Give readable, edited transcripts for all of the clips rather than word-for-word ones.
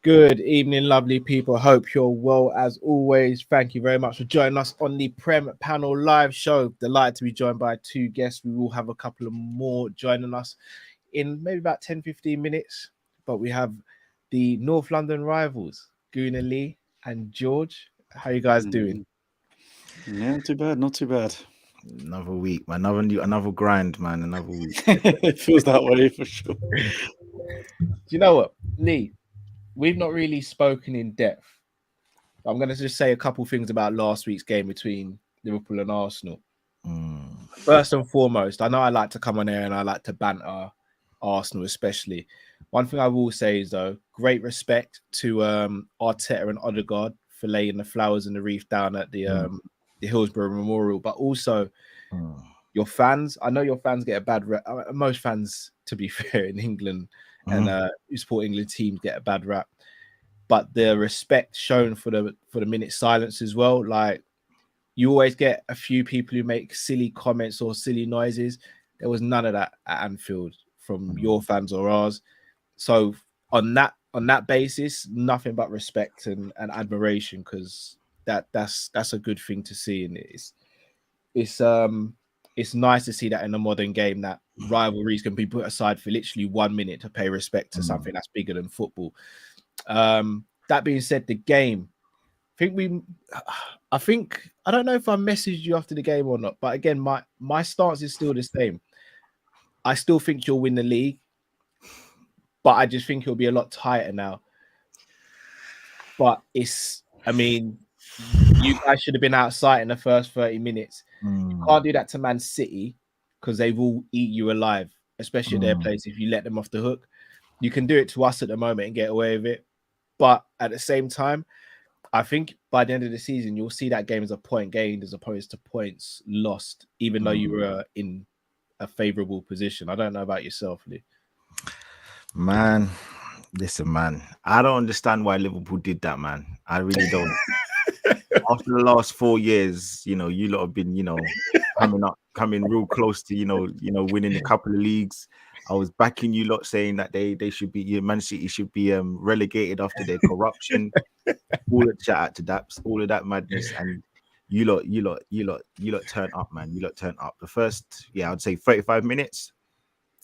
Good evening, lovely people. Hope you're well as always. Thank you very much for joining us on the Prem Panel Live Show. Delighted to be joined by two guests. We will have a couple of more joining us in maybe about 10-15 minutes. But we have the North London rivals, Guna Lee and George. How you guys doing? Yeah, not too bad, not too bad. Another week, man. Another grind, man. Another week. It feels that way for sure. Do you know what, Lee? We've not really spoken in depth. I'm going to just say a couple things about last week's game between Liverpool and Arsenal. First and foremost, I know I like to come on here and I like to banter Arsenal, especially. One thing I will say is, though, great respect to Arteta and Odegaard for laying the flowers and the wreath down at the Hillsborough Memorial, but also your fans. I know your fans get a bad rap. Most fans, to be fair, in England and who support England teams get a bad rap. But the respect shown for the minute silence as well. Like, you always get a few people who make silly comments or silly noises. There was none of that at Anfield from your fans or ours. So on that basis, nothing but respect and admiration, because that's a good thing to see. And it's nice to see that in a modern game, that rivalries can be put aside for literally 1 minute to pay respect to something that's bigger than football. That being said, the game, I don't know if I messaged you after the game or not, but again, my stance is still the same. I still think you'll win the league, but I just think it'll be a lot tighter now. But you guys should have been outside in the first 30 minutes. You can't do that to Man City because they will eat you alive, especially at their place if you let them off the hook. You can do it to us at the moment and get away with it. But at the same time, I think by the end of the season, you'll see that game as a point gained as opposed to points lost, even though you were in a favourable position. I don't know about yourself, Lee. Man, listen, man. I don't understand why Liverpool did that, man. I really don't. After the last 4 years, you lot have been, coming real close to, winning a couple of leagues. I was backing you lot saying that they should be, Man City should be relegated after their corruption. All the chat out to Daps, all of that madness, and you lot turn up, man. You lot turn up. The first, I'd say 35 minutes.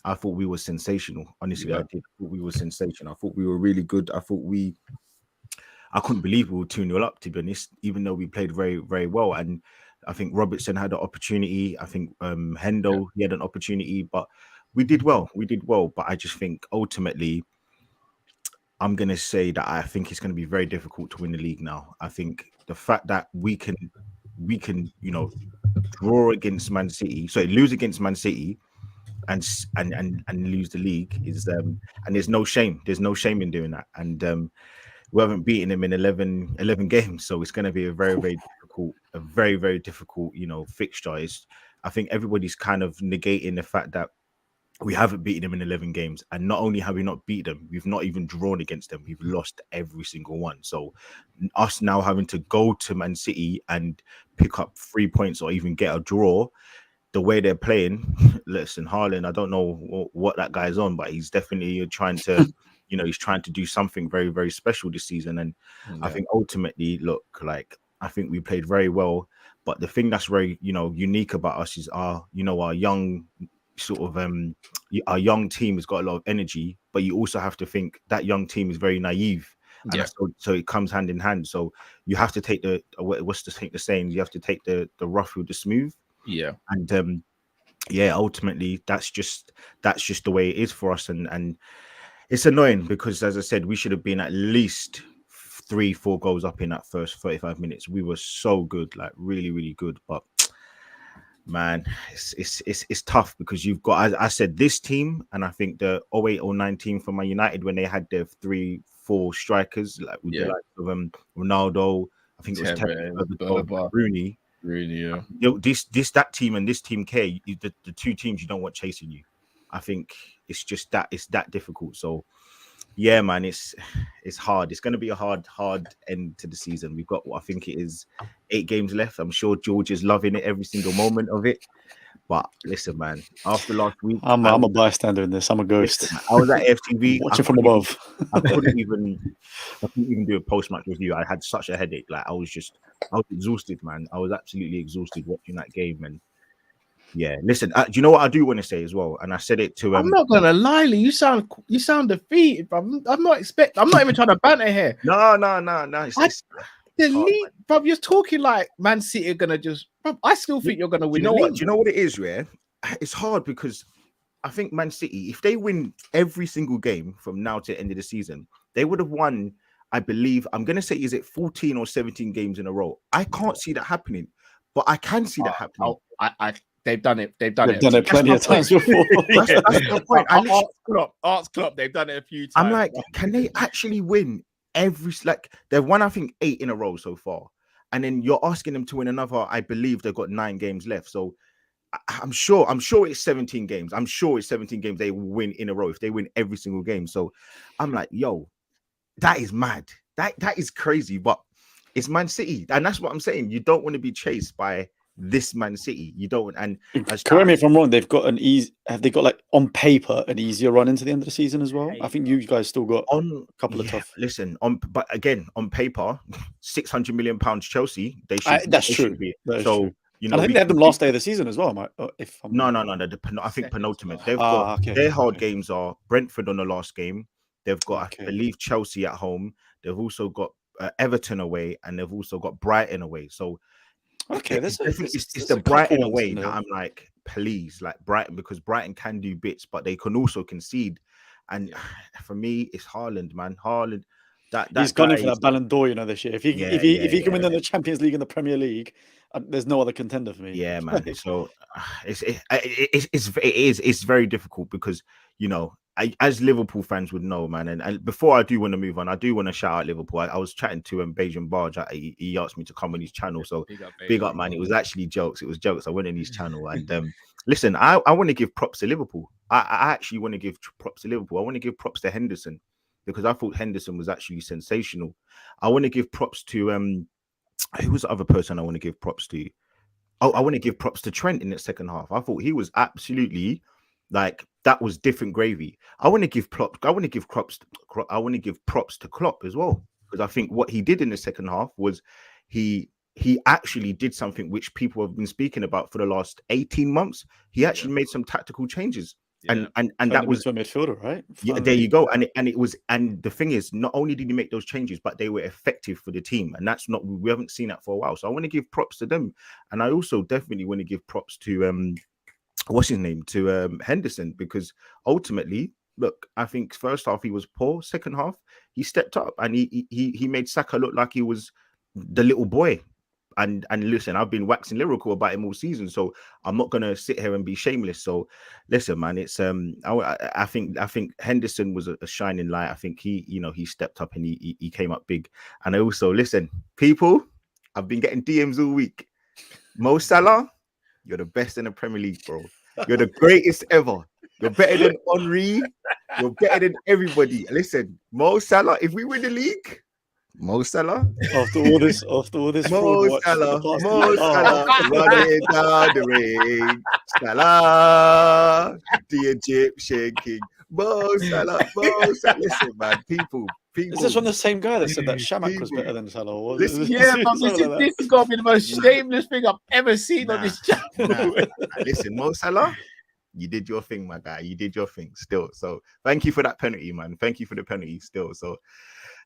I thought we were sensational. Honestly, I did. I thought we were sensational. I thought we were really good. I couldn't believe we were 2-0 up, to be honest, even though we played very, very well. And I think Robertson had an opportunity. I think Hendo, he had an opportunity, but we did well. But I just think ultimately, I'm going to say that I think it's going to be very difficult to win the league now. I think the fact that we can, draw against Man City, lose against Man City, and lose the league is and there's no shame. There's no shame in doing that. And we haven't beaten them in 11 games, so it's going to be a very, very difficult, fixture. I think everybody's kind of negating the fact that we haven't beaten them in 11 games, and not only have we not beat them, we've not even drawn against them. We've lost every single one. So us now having to go to Man City and pick up 3 points or even get a draw, the way they're playing, listen, Haaland, I don't know what that guy's on, but he's definitely trying to, he's trying to do something very, very special this season. And I think ultimately, I think we played very well. But the thing that's very, unique about us is our young our young team has got a lot of energy, but you also have to think that young team is very naive. And so it comes hand in hand. So you have to take the saying, you have to take the rough with the smooth. Yeah. And ultimately that's just the way it is for us. And it's annoying because, as I said, we should have been at least 3-4 goals up in that first 35 minutes. We were so good, like really, really good. But man, it's tough because you've got, as I said, this team, and I think the 08-09 team for Man United when they had their 3-4 strikers, like with the likes of Ronaldo, I think it was Rooney, yeah. That team and this team the two teams you don't want chasing you. I think it's just that it's that difficult. So yeah, man, it's hard. It's going to be a hard end to the season. We've got, I think it is 8 games left. I'm sure George is loving it, every single moment of it. But listen, man, after last week, I'm a bystander in this. I'm a ghost. listen, I was at FTV. Watching from above. I couldn't even do a post-match review. I had such a headache. Like I was exhausted, man. I was absolutely exhausted watching that game. And yeah, listen, do you know what I do want to say as well? And I said it to I'm not gonna lie, Lee, you sound defeated, bro. I'm not even trying to banter here. No. The league, bro, you're talking like Man City are gonna just. Bro, I still think you're gonna win. Do you know what it is? Yeah, it's hard because I think Man City, if they win every single game from now to the end of the season, they would have won. I believe I'm gonna say, is it 14 or 17 games in a row? I can't see that happening, but I can see that happening. They've done it. They've done it plenty of times before. That's the point. Arts Klopp, they've done it a few times. I'm like, can they actually win they've won, I think, 8 in a row so far, and then you're asking them to win another. I believe they've got 9 games left, so I'm sure it's 17 games. I'm sure it's 17 games they will win in a row if they win every single game. So I'm like, yo, that is mad. That is crazy, but it's Man City, and that's what I'm saying. You don't want to be chased by this Man City. You don't. And correct me if I'm wrong. They've got have they got like on paper an easier run into the end of the season as well? I think you guys still got a couple of tough. Listen, but again, on paper, £600 million Chelsea. They should. That's they true. Should be. That so true. you know, and I think they had them last day of the season as well. No. I think penultimate. They've got their hard games are Brentford on the last game. They've got, I believe, Chelsea at home. They've also got Everton away, and they've also got Brighton away. So. Okay, it's the Brighton away that I'm like, please, like Brighton, because Brighton can do bits, but they can also concede. And for me, it's Haaland, man. Haaland, that he's gone in for that Ballon d'Or, this year. If he can win in the Champions League and the Premier League, there's no other contender for me. Yeah, man. So it's very difficult because as Liverpool fans would know, man. And before I do want to move on, I do want to shout out Liverpool. I was chatting to Bajan Barge. He asked me to come on his channel. So big up, man. It was actually jokes. It was jokes. I went on his channel. And listen, I want to give props to Liverpool. I actually want to give props to Liverpool. I want to give props to Henderson because I thought Henderson was actually sensational. I want to give props to who was the other person I want to give props to? Oh, I want to give props to Trent in the second half. I thought he was absolutely that was different gravy. I want to give props to Klopp as well, because I think what he did in the second half was he actually did something which people have been speaking about for the last 18 months. He actually made some tactical changes. And that was a midfielder, right? Yeah, there you go. And the thing is, not only did he make those changes, but they were effective for the team. And we haven't seen that for a while. So I want to give props to them. And I also definitely want to give props to to Henderson, because ultimately, look, I think first half he was poor. Second half, he stepped up and he made Saka look like he was the little boy. And listen, I've been waxing lyrical about him all season, so I'm not gonna sit here and be shameless. So listen, man, it's I think Henderson was a shining light. I think he stepped up and he came up big. And I also, listen, people, I've been getting DMs all week. Mo Salah, you're the best in the Premier League, bro. You're the greatest ever. You're better than Henry. You're better than everybody. Listen, Mo Salah, if we win the league, Mo Salah. After all this Mo Salah, running down the ring. Salah, the Egyptian king. Mo Salah. Listen, man, people. Is this from the same guy that said that Shamak was better than Salah? This has got to be the most shameless thing I've ever seen on this channel. Listen, Mo Salah, you did your thing, my guy. You did your thing still. So thank you for that penalty, man. Thank you for the penalty still. So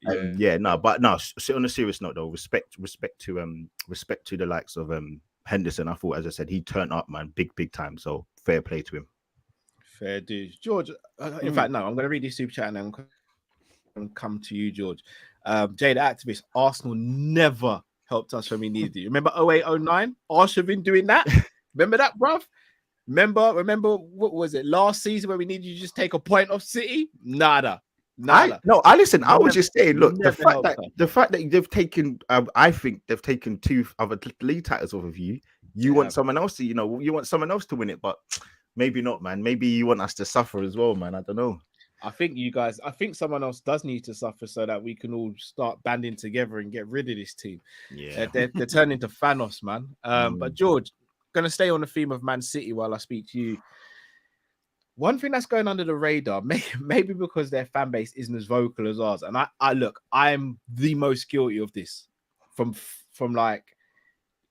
so on a serious note though, respect to the likes of Henderson. I thought, as I said, he turned up, man, big time. So fair play to him. Fair dues. George, in fact, no, I'm going to read this super chat and then come to you, George. Jay the Activist, Arsenal never helped us when we needed you. Remember 0809? Arsenal been doing that. Remember that, bruv? Remember what was it last season where we needed you to just take a point off City? Nada. I was just saying, look, the fact that they've taken, I think they've taken 2 other league titles off of you. You want someone else to, you want someone else to win it, but maybe not, man. Maybe you want us to suffer as well, man. I don't know. I think someone else does need to suffer so that we can all start banding together and get rid of this team. Yeah, they're turning into Thanos, man. But George, going to stay on the theme of Man City while I speak to you. One thing that's going under the radar, maybe because their fan base isn't as vocal as ours. And I look, I'm the most guilty of this from like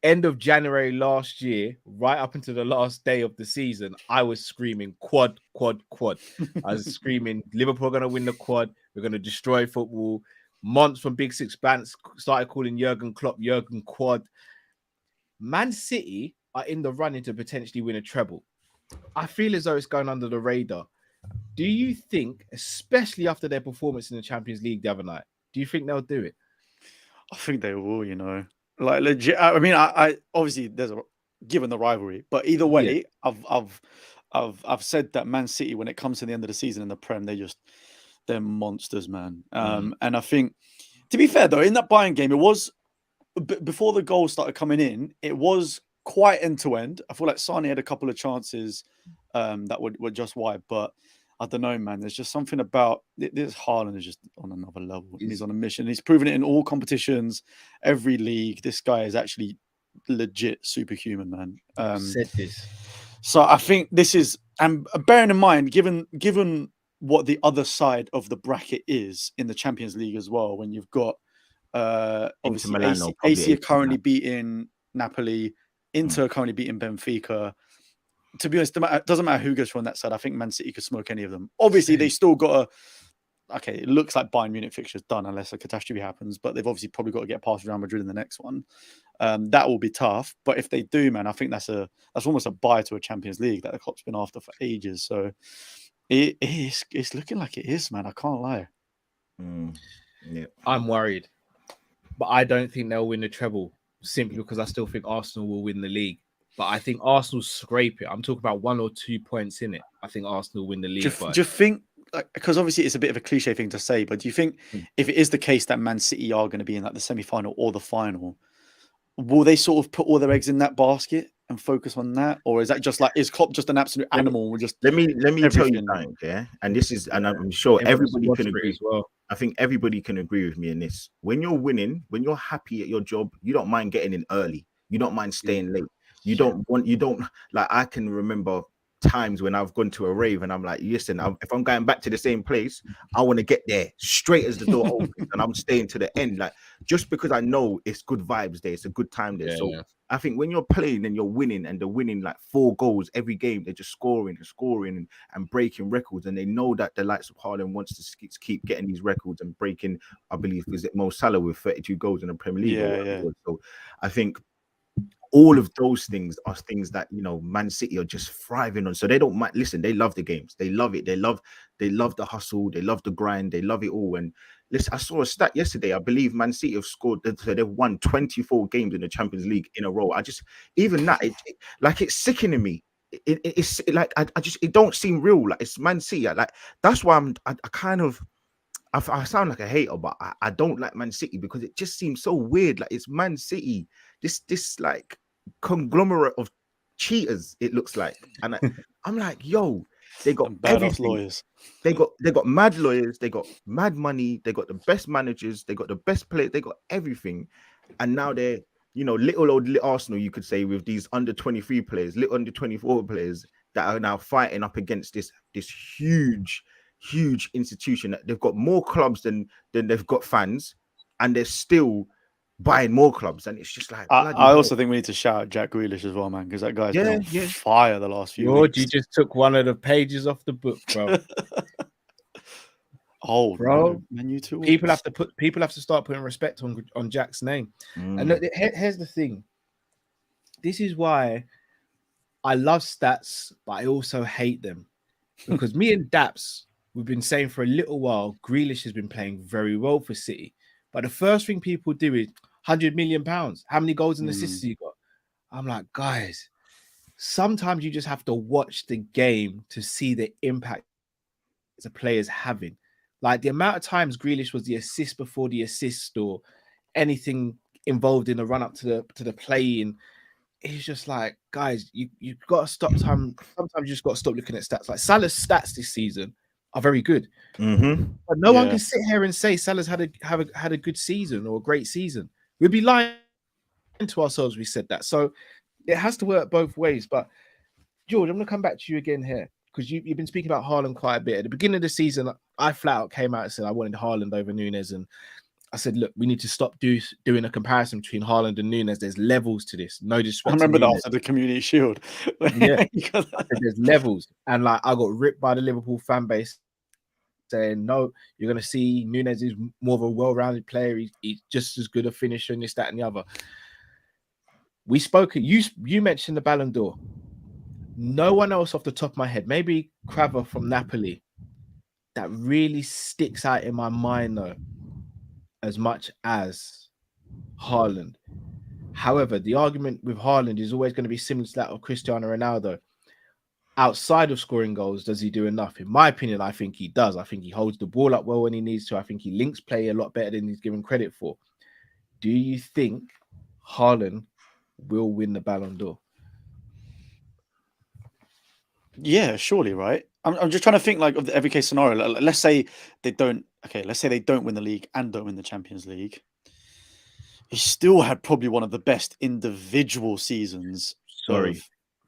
end of January last year, right up until the last day of the season. I was screaming quad. I was screaming, Liverpool are going to win the quad. We're going to destroy football. Monts from Big Six Bands started calling Jurgen Klopp Jurgen Quad. Man City are in the running to potentially win a treble. I feel as though it's going under the radar. Do you think, especially after their performance in the Champions League the other night, do you think they'll do it? I think they will, you know. Like legit. I mean, I obviously there's given the rivalry, but either way, yeah. I've said that Man City, when it comes to the end of the season in the Prem, they're monsters, man. And I think, to be fair though, in that Bayern game, it was before the goals started coming in, it was quite end to end. I feel like Sane had a couple of chances that were just wide, but I don't know, man. There's just something about this. Haaland is just on another level. He's on a mission. He's proven it in all competitions, every league. This guy is actually legit superhuman, man. Said this. So I think this is, and bearing in mind, given what the other side of the bracket is in the Champions League as well, when you've got obviously AC are currently beating Napoli, Inter currently beating Benfica. To be honest, it doesn't matter who goes from that side. I think Man City could smoke any of them. Obviously, they still got okay, it looks like Bayern Munich fixture's done unless a catastrophe happens, but they've obviously probably got to get past Real Madrid in the next one. That will be tough. But if they do, man, I think that's almost a buy to a Champions League that the Klopp's been after for ages. So it's looking like it is, man. I can't lie. Yeah. I'm worried. But I don't think they'll win the treble simply because I still think Arsenal will win the league. But I think Arsenal scrape it. I'm talking about 1 or 2 points in it. I think Arsenal win the league. Do you think, because obviously it's a bit of a cliche thing to say, but do you think if it is the case that Man City are going to be in like the semi-final or the final, will they sort of put all their eggs in that basket and focus on that? Or is that just like, is Klopp just an absolute animal? Let me tell you something, yeah? And this is, and I'm sure everybody can agree as well. I think everybody can agree with me in this. When you're winning, when you're happy at your job, you don't mind getting in early. You don't mind staying late. You don't like, I can remember times when I've gone to a rave and I'm like, listen, if I'm going back to the same place, I want to get there straight as the door opens and I'm staying to the end. Like, just because I know it's good vibes there, it's a good time there. I think when you're playing and you're winning and they're winning like 4 goals every game, they're just scoring and breaking records. And they know that the likes of Haaland wants to keep getting these records and breaking, I believe, is it Mo Salah with 32 goals in the Premier League? Yeah. So I think all of those things are things that, you know, Man City are just thriving on. So they don't mind. Listen, they love the games. They love it. They love the hustle. They love the grind. They love it all. And listen, I saw a stat yesterday. I believe Man City have scored. They've won 24 games in the Champions League in a row. Even that, it's sickening me. It's like it don't seem real. Like, it's Man City. Like, that's why I sound like a hater, but I don't like Man City because it just seems so weird. Like, it's Man City, this like conglomerate of cheaters, it looks like. And I'm like, yo, they got everything. Lawyers. They got mad lawyers, they got mad money, they got the best managers, they got the best players, they got everything. And now they're, you know, little Arsenal, you could say, with these under 23 players, little under 24 players that are now fighting up against this huge institution. That they've got more clubs than they've got fans, and they're still buying more clubs. And it's just like, I also think we need to shout out Jack Grealish as well, man, because that guy's been on fire the last few weeks. You just took one of the pages off the book, bro. Oh, bro, Man U too. People have to start putting respect on Jack's name. And look, here's the thing. This is why I love stats, but I also hate them, because me and Daps, we've been saying for a little while, Grealish has been playing very well for City. But the first thing people do is £100 million. How many goals and assists you got? I'm like, guys, sometimes you just have to watch the game to see the impact the player's having. Like, the amount of times Grealish was the assist before the assist or anything involved in the run-up to the play. And it's just like, guys, you've got to stop time. Sometimes you just got to stop looking at stats. Like, Salah's stats this season are very good, but no one can sit here and say Salah's had a good season or a great season. We'd be lying to ourselves. We said that. So It has to work both ways. But George, I'm going to come back to you again here because you've been speaking about Haaland quite a bit. At the beginning of the season, I flat out came out and said I wanted Haaland over Núñez, and I said, look, we need to stop doing a comparison between Haaland and Núñez. There's levels to this. No disrespect. I remember that after the Community Shield. Yeah, there's levels, and like I got ripped by the Liverpool fan base saying, no, you're going to see Núñez is more of a well-rounded player. He's just as good a finisher, and this, that, and the other. We spoke. You mentioned the Ballon d'Or. No one else off the top of my head, maybe Craver from Napoli, that really sticks out in my mind though, as much as Haaland. However, the argument with Haaland is always going to be similar to that of Cristiano Ronaldo. Outside of scoring goals, does he do enough? In my opinion, I think he does. I think he holds the ball up well when he needs to. I think he links play a lot better than he's given credit for. Do you think Haaland will win the Ballon d'Or? Yeah, surely, right? I'm just trying to think like of the every case scenario. Let's say they don't. Okay, let's say they don't win the league and don't win the Champions League. He still had probably one of the best individual seasons. Sorry,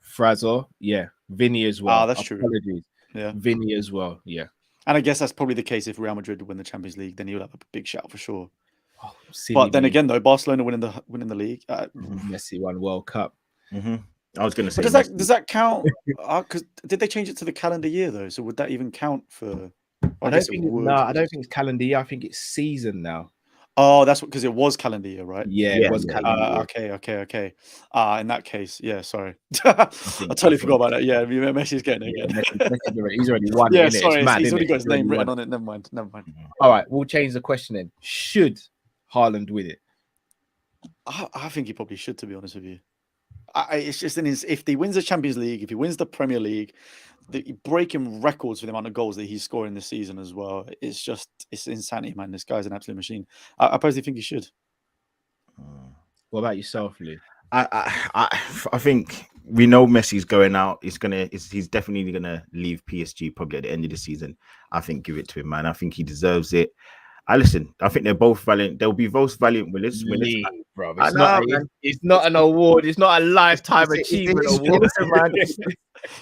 Fraser. Yeah, Vinny as well. That's true. Yeah, Vinny as well. Yeah, and I guess that's probably the case if Real Madrid win the Champions League, then he would have a big shout for sure. Oh, but then again, though, Barcelona winning the league. Messi won World Cup. Mm-hmm. I was going to say, does that count? Because did they change it to the calendar year though? So would that even count for? I don't think it's calendar year. I think it's season now. Oh, that's because it was calendar year, right? Yeah, it was calendar year. Okay. In that case, yeah. Sorry, I totally forgot about that. Yeah, Messi's getting it again. He's already won. Yeah, sorry, he's already got his name written on it. Never mind. All right, we'll change the question then. Should Haaland win it? I think he probably should, to be honest with you. It's just if he wins the Champions League, if he wins the Premier League, breaking records for the amount of goals that he's scoring this season as well. It's insanity, man. This guy's an absolute machine. I personally think he should. What about yourself, Lou? I think we know Messi's going out. He's definitely gonna leave PSG probably at the end of the season. I think give it to him, man. I think he deserves it. I think they're both valiant. They'll be both valiant winners. Bro, it's not an award. It's not a lifetime achievement award.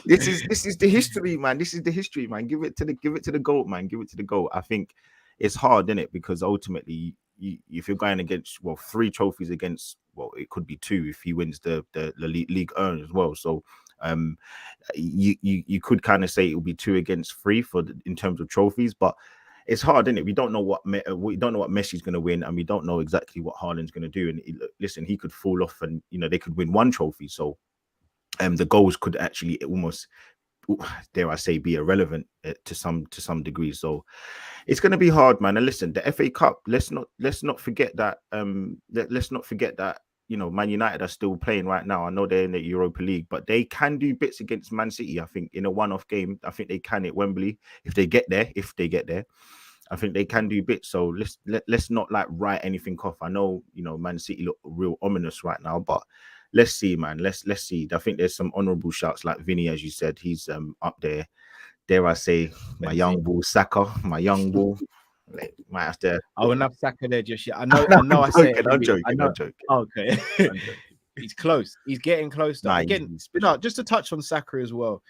This is the history, man. This is the history, man. Give it to the GOAT, man. Give it to the GOAT. I think it's hard, isn't it? Because ultimately, if you're going against 3 trophies against, it could be 2 if he wins the league earn as well. So you could kind of say it will be 2 against 3 in terms of trophies, but it's hard, isn't it? We don't know what Messi's going to win, and we don't know exactly what Haaland's going to do. And listen, he could fall off, and they could win 1 trophy. So, the goals could actually almost, dare I say, be irrelevant to some degree. So, it's going to be hard, man. And listen, the FA Cup. Let's not forget that. Let's not forget that. Man United are still playing right now. I know they're in the Europa League, but they can do bits against Man City. I think in a one-off game, I think they can at Wembley if they get there. I think they can do bits. So let's not write anything off. I know Man City look real ominous right now, but let's see, man. Let's see. I think there's some honourable shouts like Vinny, as you said. He's up there. Dare I say, my young bull Saka, my young bull. Might have to. I wouldn't have Saka there just yet. I know. I say it. I'm joking. Okay. He's close. He's getting close. Nah, again, just to touch on Saka as well.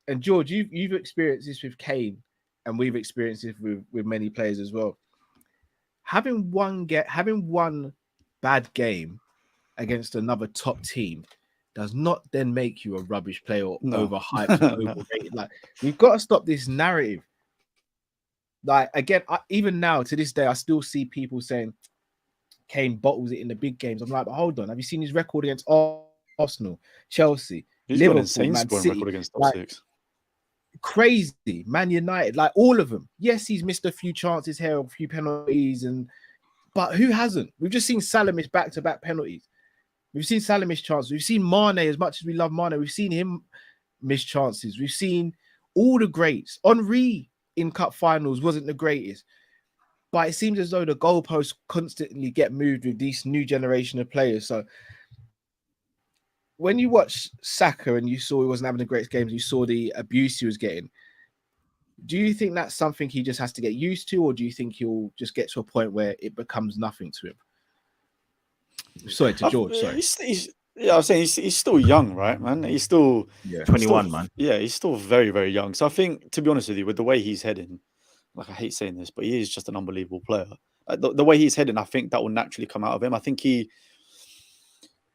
And George, you've experienced this with Kane, and we've experienced it with many players as well. Having one bad game against another top team does not then make you a rubbish player or overhyped, overrated. We've got to stop this narrative. Again, even now to this day, I still see people saying Kane bottles it in the big games. I'm like, but hold on, have you seen his record against Arsenal, Chelsea, Liverpool, Man City? Record against top 6. Crazy, Man United, all of them. Yes, he's missed a few chances here, a few penalties, but who hasn't? We've just seen Salah miss back-to-back penalties. We've seen Salah miss chances. We've seen Mane, as much as we love Mane, we've seen him miss chances. We've seen all the greats. Henry in cup finals wasn't the greatest, but it seems as though the goalposts constantly get moved with this new generation of players. So when you watch Saka and you saw he wasn't having the greatest games, you saw the abuse he was getting, do you think that's something he just has to get used to, or do you think he'll just get to a point where it becomes nothing to him? Sorry to George. Sorry. Yeah, I was saying he's still young, right, man? He's still 21, man. Yeah, he's still very, very young. So I think, to be honest with you, with the way he's heading, like I hate saying this, but he is just an unbelievable player. The way he's heading, I think that will naturally come out of him. I think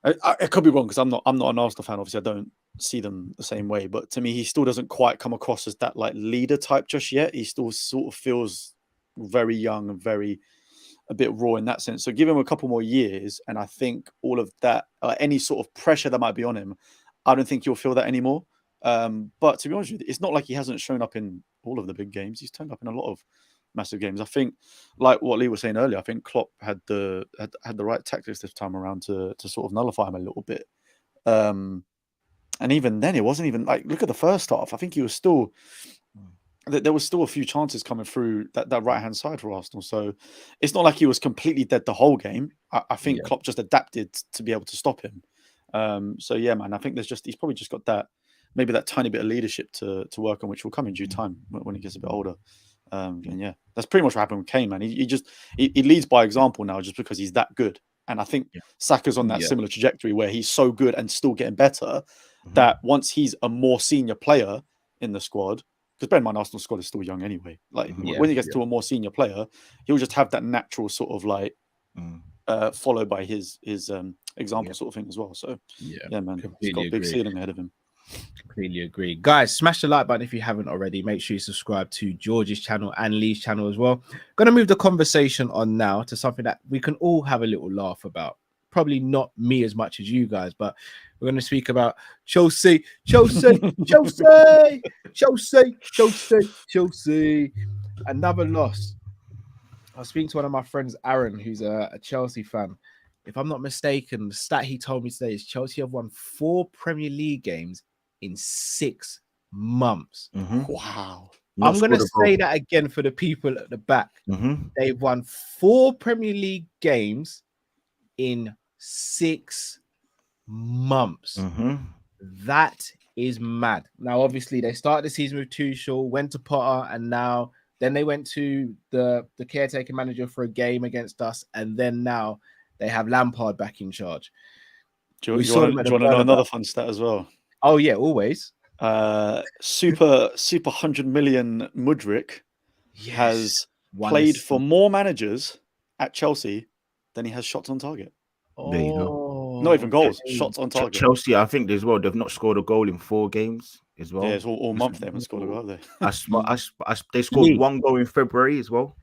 I could be wrong because I'm not an Arsenal fan. Obviously, I don't see them the same way. But to me, he still doesn't quite come across as that like leader type just yet. He still sort of feels very young and very a bit raw in that sense. So give him a couple more years, and I think all of that, any sort of pressure that might be on him, I don't think you'll feel that anymore. But to be honest with you, it's not like he hasn't shown up in all of the big games. He's turned up in a lot of massive games. I think, like what Lee was saying earlier, I think Klopp had the right tactics this time around to sort of nullify him a little bit. And even then, it wasn't even like, look at the first half. I think he was still. There was still a few chances coming through that right hand side for Arsenal. So it's not like he was completely dead the whole game. I think Klopp just adapted to be able to stop him. So yeah, man, I think he's probably just got that tiny bit of leadership to work on, which will come in due time when he gets a bit older. And yeah, that's pretty much what happened with Kane, man. He leads by example now just because he's that good. And I think Saka's on that similar trajectory where he's so good and still getting better that once he's a more senior player in the squad, because bear in mind, Arsenal squad is still young anyway. Like when he gets to a more senior player, he'll just have that natural sort of like followed by his example sort of thing as well. So yeah, man, he's got a big ceiling ahead of him. Completely agree. Guys, smash the like button if you haven't already. Make sure you subscribe to George's channel and Lee's channel as well. Gonna move the conversation on now to something that we can all have a little laugh about. Probably not me as much as you guys, but we're going to speak about Chelsea. Another loss. I was speaking to one of my friends, Aaron, who's a Chelsea fan. If I'm not mistaken, the stat he told me today is Chelsea have won 4 Premier League games in 6 months. Wow. I'm going to say that again for the people at the back. They've won 4 Premier League games in 6 months. That is mad. Now, obviously, they started the season with Tuchel, went to Potter, and then they went to the caretaker manager for a game against us, and then now they have Lampard back in charge. Do you want to know another fun stat as well? Oh yeah, always. Super 100 million Mudryk has played for more managers at Chelsea than he has shots on target. There you go. Not even goals, shots on target. Chelsea, I think as well, they've not scored a goal in 4 games as well. Yeah, it's all month they haven't scored a goal, have they? They scored 1 goal in February as well.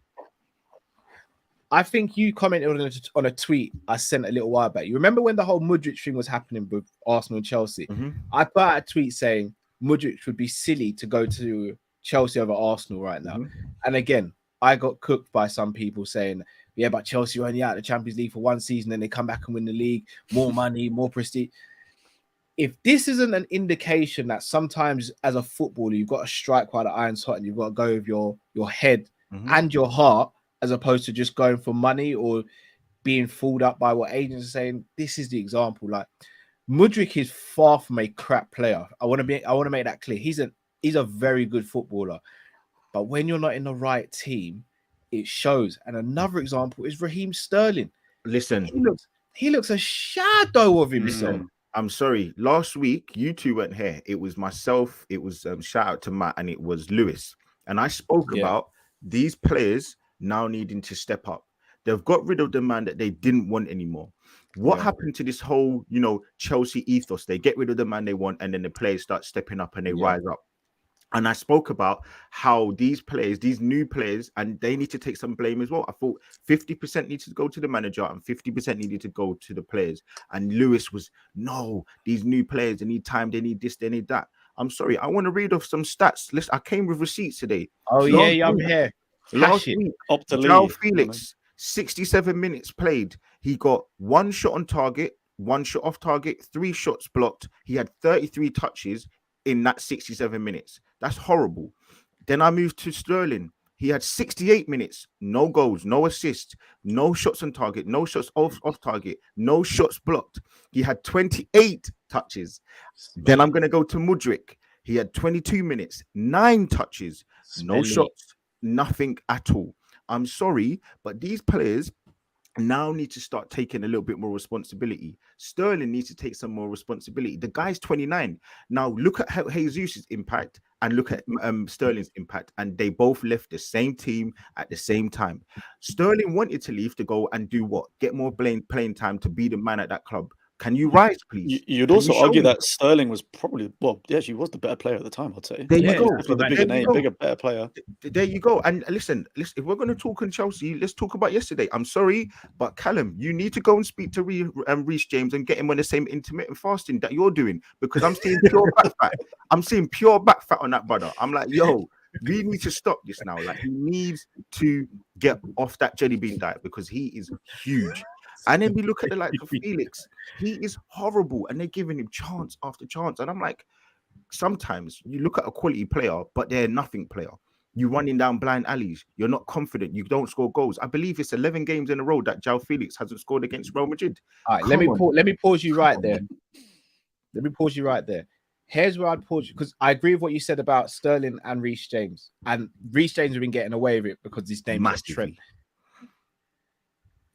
I think you commented on a tweet I sent a little while back. You remember when the whole Mudryk thing was happening with Arsenal and Chelsea? I put out a tweet saying Mudryk would be silly to go to Chelsea over Arsenal right now. And again, I got cooked by some people saying, yeah, but Chelsea are only out of the Champions League for 1 season and they come back and win the league, more money, more prestige. If this isn't an indication that sometimes as a footballer, you've got to strike while the iron's hot and you've got to go with your head and your heart, as opposed to just going for money or being fooled up by what agents are saying, this is the example. Like Mudryk is far from a crap player. I want to make that clear. He's a very good footballer. But when you're not in the right team, it shows. And another example is Raheem Sterling. Listen, he looks a shadow of himself. I'm sorry. Last week, you two weren't here. It was myself. It was shout out to Matt, and it was Lewis. And I spoke about these players now needing to step up. They've got rid of the man that they didn't want anymore. What happened to this whole, Chelsea ethos? They get rid of the man they want, and then the players start stepping up and they rise up. And I spoke about how these players, these new players, and they need to take some blame as well. I thought 50% needed to go to the manager and 50% needed to go to the players. And Lewis was, no, these new players, they need time, they need this, they need that. I'm sorry, I want to read off some stats. Listen, I came with receipts today. Oh, I'm here. Last week, João Felix, 67 minutes played. He got 1 shot on target, 1 shot off target, 3 shots blocked. He had 33 touches in that 67 minutes. That's horrible. Then I moved to Sterling. He had 68 minutes, no goals, no assists, no shots on target, no shots off target, no shots blocked. He had 28 touches. Then I'm going to go to Mudryk. He had 22 minutes, 9 touches, no shots, nothing at all. I'm sorry, but these players, now need to start taking a little bit more responsibility. Sterling needs to take some more responsibility. The guy's 29. Now look at how Jesus' impact and look at Sterling's impact, and they both left the same team at the same time. Sterling wanted to leave to go and do what? Get more playing time to be the man at that club. Can you rise, please? You'd also argue that Sterling was probably, he was the better player at the time, I'd say. There you go. The bigger name, better player. There you go. And listen, if we're going to talk on Chelsea, let's talk about yesterday. I'm sorry, but Callum, you need to go and speak to Reece James and get him on the same intermittent fasting that you're doing, because I'm seeing pure back fat. I'm seeing pure back fat on that brother. I'm like, yo, we need to stop this now. Like, he needs to get off that jelly bean diet because he is huge. And then we look at the likes of Felix. He is horrible, and they're giving him chance after chance. And I'm like, sometimes you look at a quality player, but they're nothing player. You're running down blind alleys. You're not confident. You don't score goals. I believe it's 11 games in a row that João Felix hasn't scored against Real Madrid. All right, let me pause you right there. Let me pause you right there. Here's where I'd pause you, because I agree with what you said about Sterling and Reece James. And Reece James have been getting away with it because his name is Trent.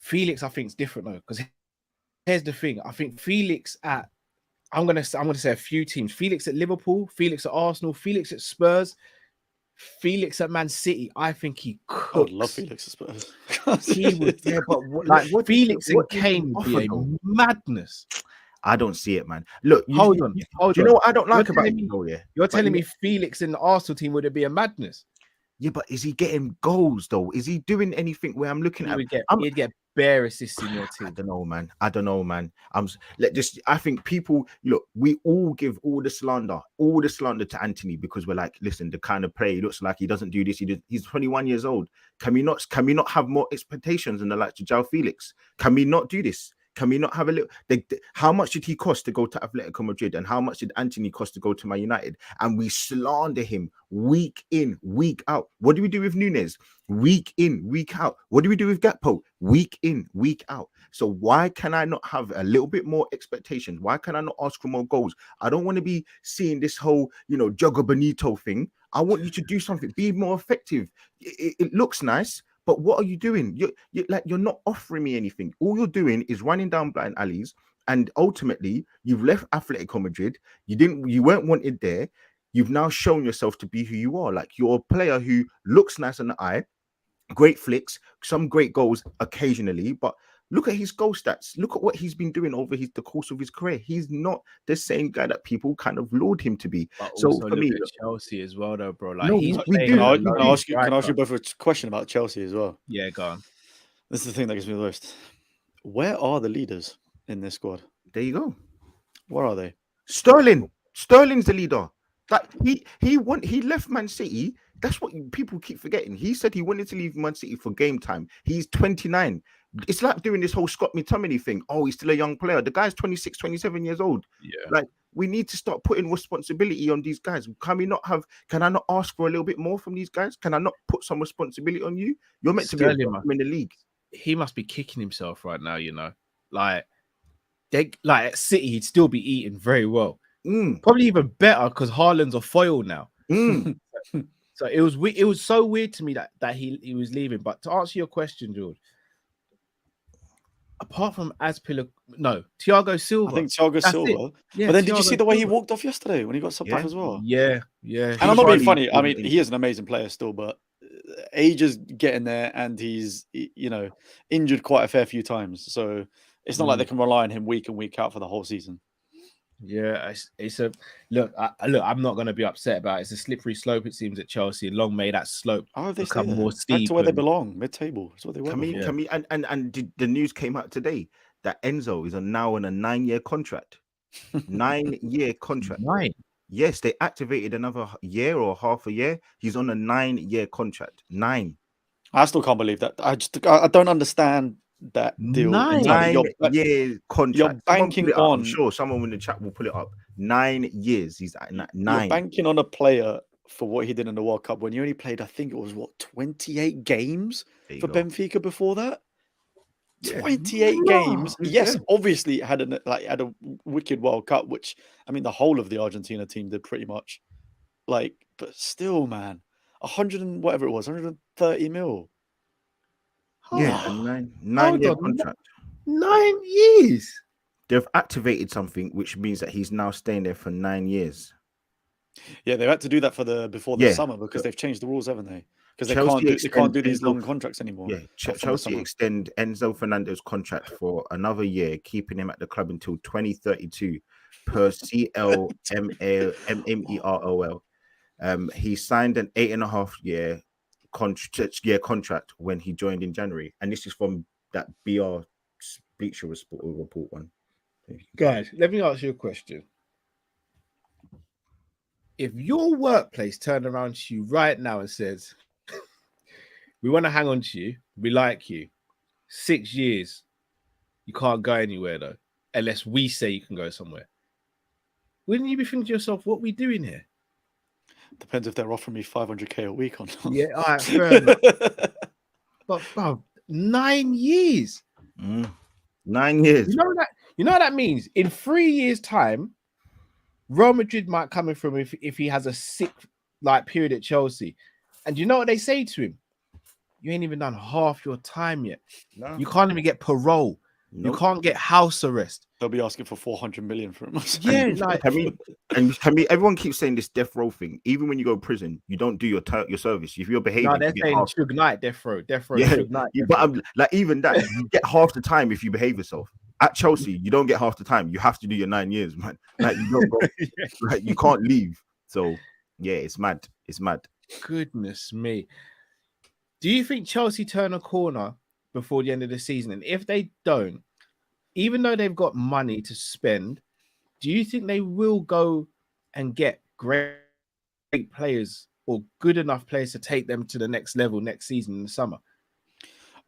Felix, I think, is different though, because here's the thing. I think Felix at I'm gonna say a few teams. Felix at Liverpool, Felix at Arsenal, Felix at Spurs, Felix at Man City. I think he cooks. I love Felix at Spurs. He was there, but what Felix and Kane would be a madness. I don't see it, man. Look, hold on. Do you know what I don't like about him? You're telling me Felix in the Arsenal team would it be a madness? Yeah, but is he getting goals though? Is he doing anything where I'm looking at? He'd get bare assists in your team. I don't know, man. I think people look. We all give all the slander to Anthony because we're like, listen, the kind of player he looks like, he doesn't do this. He's 21 years old. Can we not have more expectations than the likes of João Felix? Can we not do this? Can we not have a little? How much did he cost to go to Atletico Madrid, and how much did Anthony cost to go to Man United? And we slander him week in, week out. What do we do with Núñez? Week in, week out. What do we do with Gakpo? Week in, week out. So why can I not have a little bit more expectations? Why can I not ask for more goals? I don't want to be seeing this whole, Jogo Bonito thing. I want you to do something, be more effective. It looks nice. But what are you doing? You're not offering me anything. All you're doing is running down blind alleys, and ultimately you've left Atletico Madrid. You weren't wanted there. You've now shown yourself to be who you are. Like, you're a player who looks nice on the eye, great flicks, some great goals occasionally, but look at his goal stats. Look at what he's been doing over the course of his career. He's not the same guy that people kind of laud him to be. But so for me, Chelsea as well, though, bro. Like, no, Can I ask you both a question about Chelsea as well? Yeah, go on. This is the thing that gives me the worst. Where are the leaders in this squad? There you go. Where are they? Sterling's the leader. Like, he left Man City. That's what people keep forgetting. He said he wanted to leave Man City for game time. He's 29. It's like doing this whole Scott McTominay thing. Oh, he's still a young player. The guy's 26, 27 years old. Yeah. Like, we need to start putting responsibility on these guys. Can I not ask for a little bit more from these guys? Can I not put some responsibility on you? You're meant to be in the league. He must be kicking himself right now, Like at City, he'd still be eating very well. Probably even better because Haaland's a foil now. So it was so weird to me that he was leaving. But to answer your question, George, apart from Thiago Silva. I think Thiago Silva. Yeah, but then did you see the way he walked off yesterday when he got subbed off as well? Yeah. And I'm not being funny. I mean, he is an amazing player still, but age is getting there, and he's injured quite a fair few times. So it's not like they can rely on him week in, week out for the whole season. Yeah, it's a look. I'm not going to be upset about it. It's a slippery slope, it seems, at Chelsea. And long may that slope become more steep. Back to where they belong, mid-table. That's what they were. And the news came out today that Enzo is now on a 9-year contract. 9-year contract. 9. Yes, they activated another year or half a year. He's on a 9-year contract. 9. I still can't believe that. I don't understand that deal. 9-year contract. You're banking on. I'm sure someone in the chat will pull it up. 9 years. He's at 9. You're banking on a player for what he did in the World Cup when he only played, I think it was 28 games for Benfica before that. 28 games. Yes, obviously had a wicked World Cup, which I mean the whole of the Argentina team did pretty much. But still, man, 100 and whatever it was, 130 mil. Yeah, Oh, nine-year hold on. contract. 9 years. They've activated something, which means that he's now staying there for 9 years. Yeah, they had to do that before the Yeah. summer because they've changed the rules, haven't they? Because they Chelsea can't do these Enzo, long contracts anymore. Yeah, from the Chelsea summer. extend Enzo Fernandez's contract for another year, keeping him at the club until 2032 per CLMEROL. He signed an 8.5-year contract when he joined in January, and this is from that BR Bleacher report one. Guys, let me ask you a question. If your workplace turned around to you right now and says, we want to hang on to you, we like you, 6 years, you can't go anywhere though, unless we say you can go somewhere, wouldn't you be thinking to yourself, what are we doing here? Depends if they're offering me 500k a week or not. Yeah, all right, fair enough. But bro, 9 years. 9 years. You know what that means? In 3 years' time, Real Madrid might come in from if he has a sick period at Chelsea. And you know what they say to him? You ain't even done half your time yet. No. You can't even get parole. Nope. You can't get house arrest. They'll be asking for 400 million for him. Yeah, everyone keeps saying this death row thing. Even when you go to prison, you don't do your service. If you're behaving, no, they're saying Suge Knight, death row. Yeah, Suge Knight, but I'm like, even that, you get half the time if you behave yourself. At Chelsea, you don't get half the time. You have to do your 9 years, man. Like you don't go, like you can't leave. So yeah, it's mad. It's mad. Goodness me. Do you think Chelsea turn a corner before the end of the season? And if they don't, even though they've got money to spend, do you think they will go and get great players or good enough players to take them to the next level next season in the summer?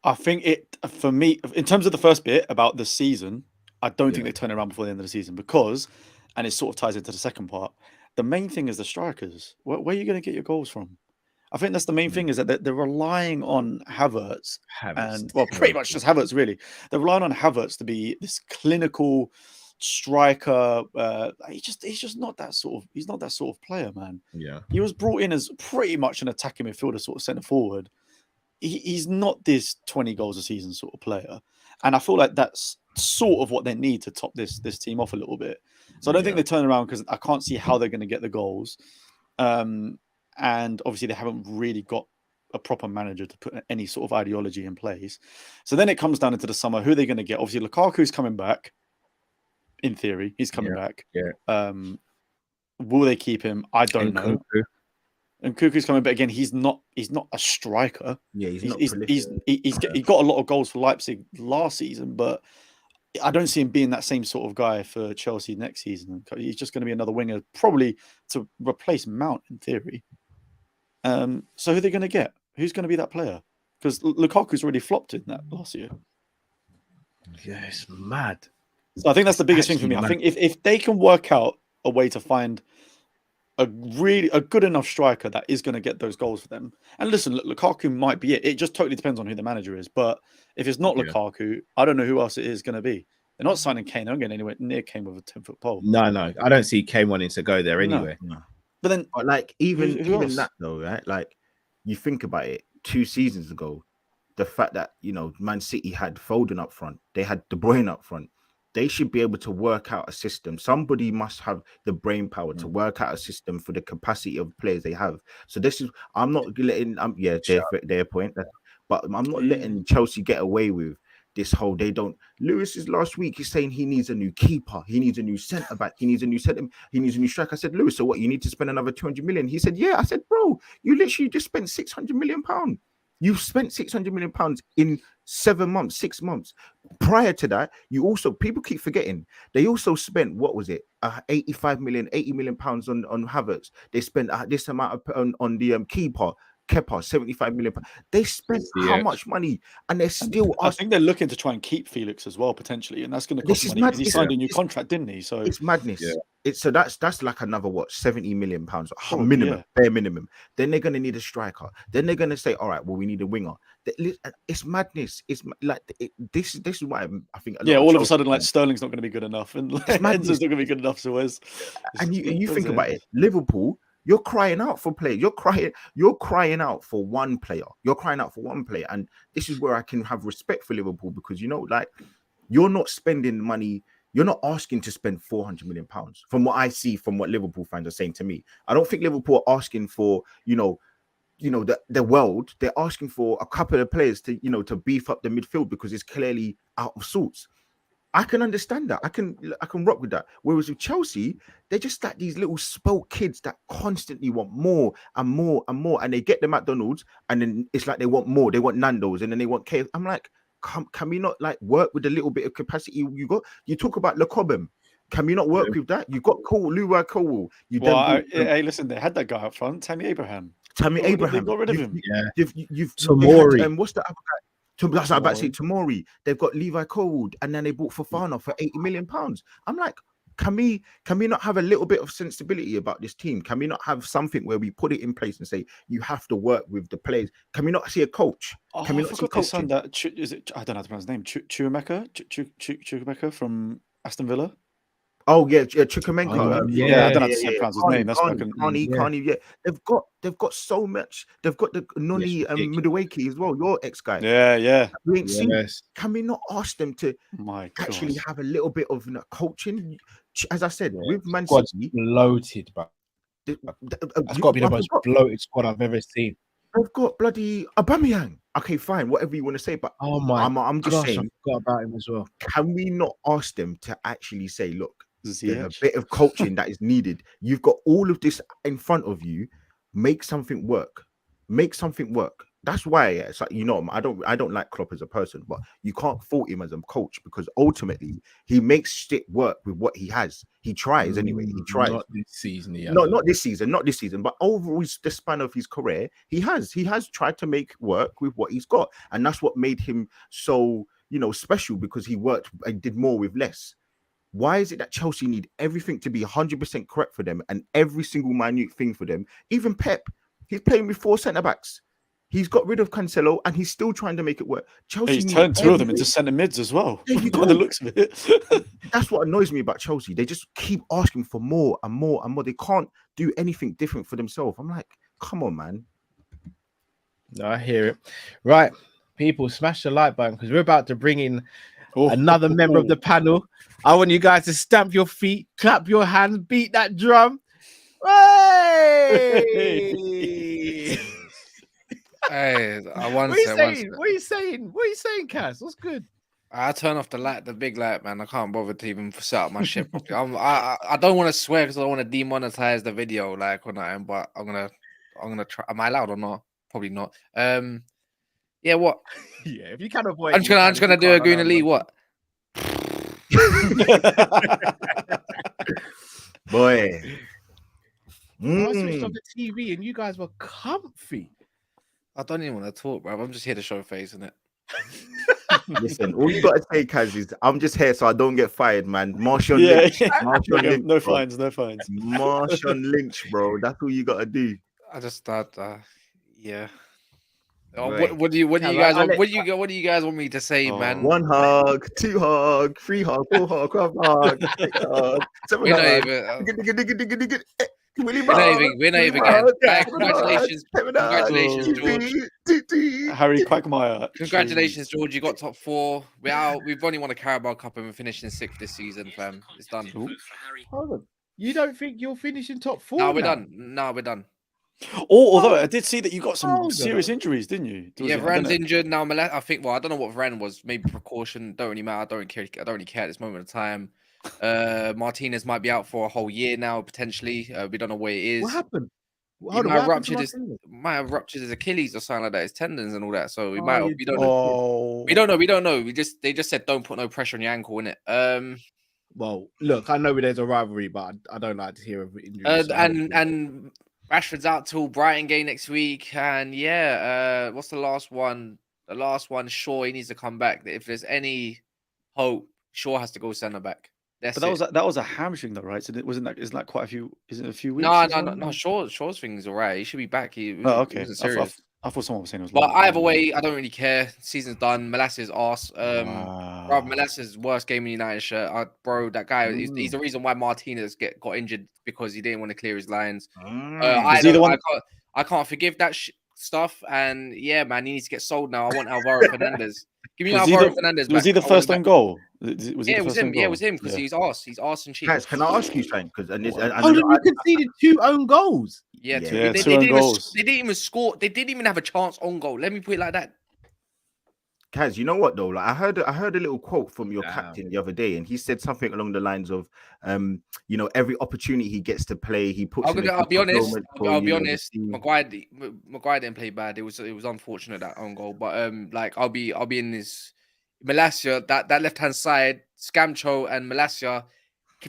I think for me, in terms of the first bit about the season, I don't think they turn around before the end of the season because, and it sort of ties into the second part, the main thing is the strikers. Where are you going to get your goals from? I think that's the main thing is that they're relying on Havertz and pretty much just Havertz really. They're relying on Havertz to be this clinical striker. He's just not that sort of. He's not that sort of player, man. Yeah, he was brought in as pretty much an attacking midfielder, sort of centre forward. He's not this 20 goals a season sort of player, and I feel like that's sort of what they need to top this team off a little bit. So I don't think they turn around because I can't see how they're going to get the goals. And obviously they haven't really got a proper manager to put any sort of ideology in place. So then it comes down into the summer. Who are they going to get? Obviously Lukaku's coming back. In theory, he's coming back. Yeah. Will they keep him? I don't know. And Kuku's coming back again. He's not a striker. Yeah, he got a lot of goals for Leipzig last season, but I don't see him being that same sort of guy for Chelsea next season. He's just going to be another winger, probably to replace Mount in theory. So who are they going to get? Who's going to be that player? Because Lukaku's already flopped in that last year. Yeah, it's mad. So I think that's the biggest thing for me. I think if they can work out a way to find a good enough striker that is going to get those goals for them. And listen, Lukaku might be it. It just totally depends on who the manager is. But if it's not Lukaku, I don't know who else it is going to be. They're not signing Kane. They're not getting anywhere near Kane with a 10-foot pole. No. I don't see Kane wanting to go there anyway. No. But then, like even that though, right? Like you think about it, 2 seasons ago, the fact that Man City had Foden up front, they had De Bruyne up front. They should be able to work out a system. Somebody must have the brain power to work out a system for the capacity of players they have. So this is, I'm not letting, their point, but I'm not letting Chelsea get away with this whole, they don't. Lewis is last week, he's saying he needs a new keeper. He needs a new centre back. He needs a new striker. I said, Lewis, so what, you need to spend another 200 million? He said, yeah. I said, bro, you literally just spent 600 million pounds. You've spent 600 million pounds in 7 months, 6 months. Prior to that, people keep forgetting, they also spent, what was it? 80 million pounds on Havertz. They spent this amount on the keeper, Kepa, 75 million pounds. They spent how much money? And they're still. I think they're looking to try and keep Felix as well, potentially. And that's going to cost money because he signed a new contract, didn't he? So it's madness. Yeah. So that's like another 70 million pounds minimum, bare minimum. Then they're going to need a striker. Then they're going to say, all right, well, we need a winger. It's madness. It's like this is why I think. All of a sudden, like Sterling's not going to be good enough, and Enzo's not going to be good enough. So and you think about it, Liverpool. You're crying out for players. You're crying out for one player. You're crying out for one player. And this is where I can have respect for Liverpool because, you know, like, you're not spending money. You're not asking to spend 400 million pounds from what I see, from what Liverpool fans are saying to me. I don't think Liverpool are asking for, the world. They're asking for a couple of players to, to beef up the midfield because it's clearly out of sorts. I can understand that. I can rock with that. Whereas with Chelsea, they're just like these little spoilt kids that constantly want more and more and more. And they get the McDonald's and then it's like they want more. They want Nando's and then they want KFC. I'm like, can we not like work with a little bit of capacity you got? You talk about Le Cobham. Can we not work with that? You got Leroy Cole. Hey, listen, they had that guy up front, Tammy Abraham. They got rid of him. You've Tomori. What's the other guy? That's what I'm about to say. Tomori. They've got Levi Colwood, and then they bought Fofana for £80 million. I'm like, can we not have a little bit of sensibility about this team? Can we not have something where we put it in place and say you have to work with the players? Can we not see a coach? Can we not see coaching? Is it? I don't know how to pronounce his name. Chukwuemeka from Aston Villa. Oh yeah, Chukwuemeka. I don't know how to pronounce his name. That's Carney. Yeah, they've got so much. They've got the Noni Madueke as well. Your ex guy. Yeah. We ain't seen. Can we not ask them to actually have a little bit of coaching? As I said, with Man City, bloated, but that's got to be the most bloated squad I've ever seen. They've got bloody Aubameyang. Okay, fine, whatever you want to say, but I'm just saying. I forgot about him as well. Can we not ask them to actually say, look, there's a bit of coaching that is needed. You've got all of this in front of you. Make something work. That's why it's like, I don't like Klopp as a person, but you can't fault him as a coach because ultimately he makes shit work with what he has. He tries anyway. He tries. Not this season, not this season, but over the span of his career, he has tried to make work with what he's got, and that's what made him so special because he worked and did more with less. Why is it that Chelsea need everything to be 100% correct for them and every single minute thing for them? Even Pep, he's playing with 4 centre-backs. He's got rid of Cancelo and he's still trying to make it work. Chelsea he's turned 2 of them into centre mids as well. There you go. By the looks of it. That's what annoys me about Chelsea. They just keep asking for more and more and more. They can't do anything different for themselves. I'm like, come on, man. No, I hear it. Right, people, smash the like button because we're about to bring in another member of the panel. I want you guys to stamp your feet, clap your hands, beat that drum. Hey! Hey, What are you saying, Cass? What's good? I turn off the light, the big light, man. I can't bother to even set up my shit properly. I don't want to swear because I don't want to demonetize the video, like or nothing. But I'm gonna try. Am I allowed or not? Probably not. Yeah, what? Yeah, if you can avoid, I'm just gonna do a Guna Lee. What? Boy, I switched off the TV and you guys were comfy. I don't even want to talk, bro. I'm just here to show face, innit? Listen, all you gotta say, Kaz, is I'm just here so I don't get fired, man. Marshawn Lynch. No fines. Marshawn Lynch, bro. That's all you gotta do. I just start, yeah. What do you guys want me to say, man? 1 hug, 2 hug, 3 hug, 4 hug, 5 hug, 6 hug, 7 hug. We're not even getting. Congratulations, George. Harry Quagmire. Congratulations, George. You got top 4. We've only won a Carabao Cup and we're finishing 6th this season, fam. It's done. Hold on. You don't think you'll finish in top 4? No, we're done. Although I did see that you got some serious injuries, didn't you? Vran's injured now. I think. Well, I don't know what Vran was. Maybe precaution. Don't really matter. I don't really care at this moment of time. Martinez might be out for a whole year now, potentially. We don't know where it is. What happened? He might have ruptured his Achilles or something like that, his tendons and all that. So we don't know. We don't know. They just said don't put no pressure on your ankle, innit? Well, look, I know there's a rivalry, but I don't like to hear of injuries. And Rashford's out till Brighton game next week. And what's the last one? The last one, Shaw, he needs to come back. If there's any hope, Shaw has to go centre back. But that was a hamstring, though, right? So isn't that quite a few? Isn't it a few weeks? No. Shaw's thing is alright. He should be back. Okay. I thought someone was saying it was. But either way, I don't really care. Season's done. Molasses arse. Bro, Melissa's worst game in United shirt. Bro, that guy, he's the reason why Martinez got injured because he didn't want to clear his lines. I can't forgive that stuff. And yeah, man, he needs to get sold now. I want Alvaro Fernandez. Give me Alvaro Fernandez. Was he the first on goal? It was him. Yeah, it was him because he's arse. He's arse and cheap. Guys, can I ask you something? Because you conceded 2 own goals. Yeah, two they own goals. They didn't even score. They didn't even have a chance on goal. Let me put it like that. Kaz, you know what though? Like I heard a little quote from your captain the other day, and he said something along the lines of, every opportunity he gets to play, he puts. I'll be honest. Maguire didn't play bad. It was unfortunate that own goal, but I'll be in this. Malacia, that left hand side, Scamcho and Malacia,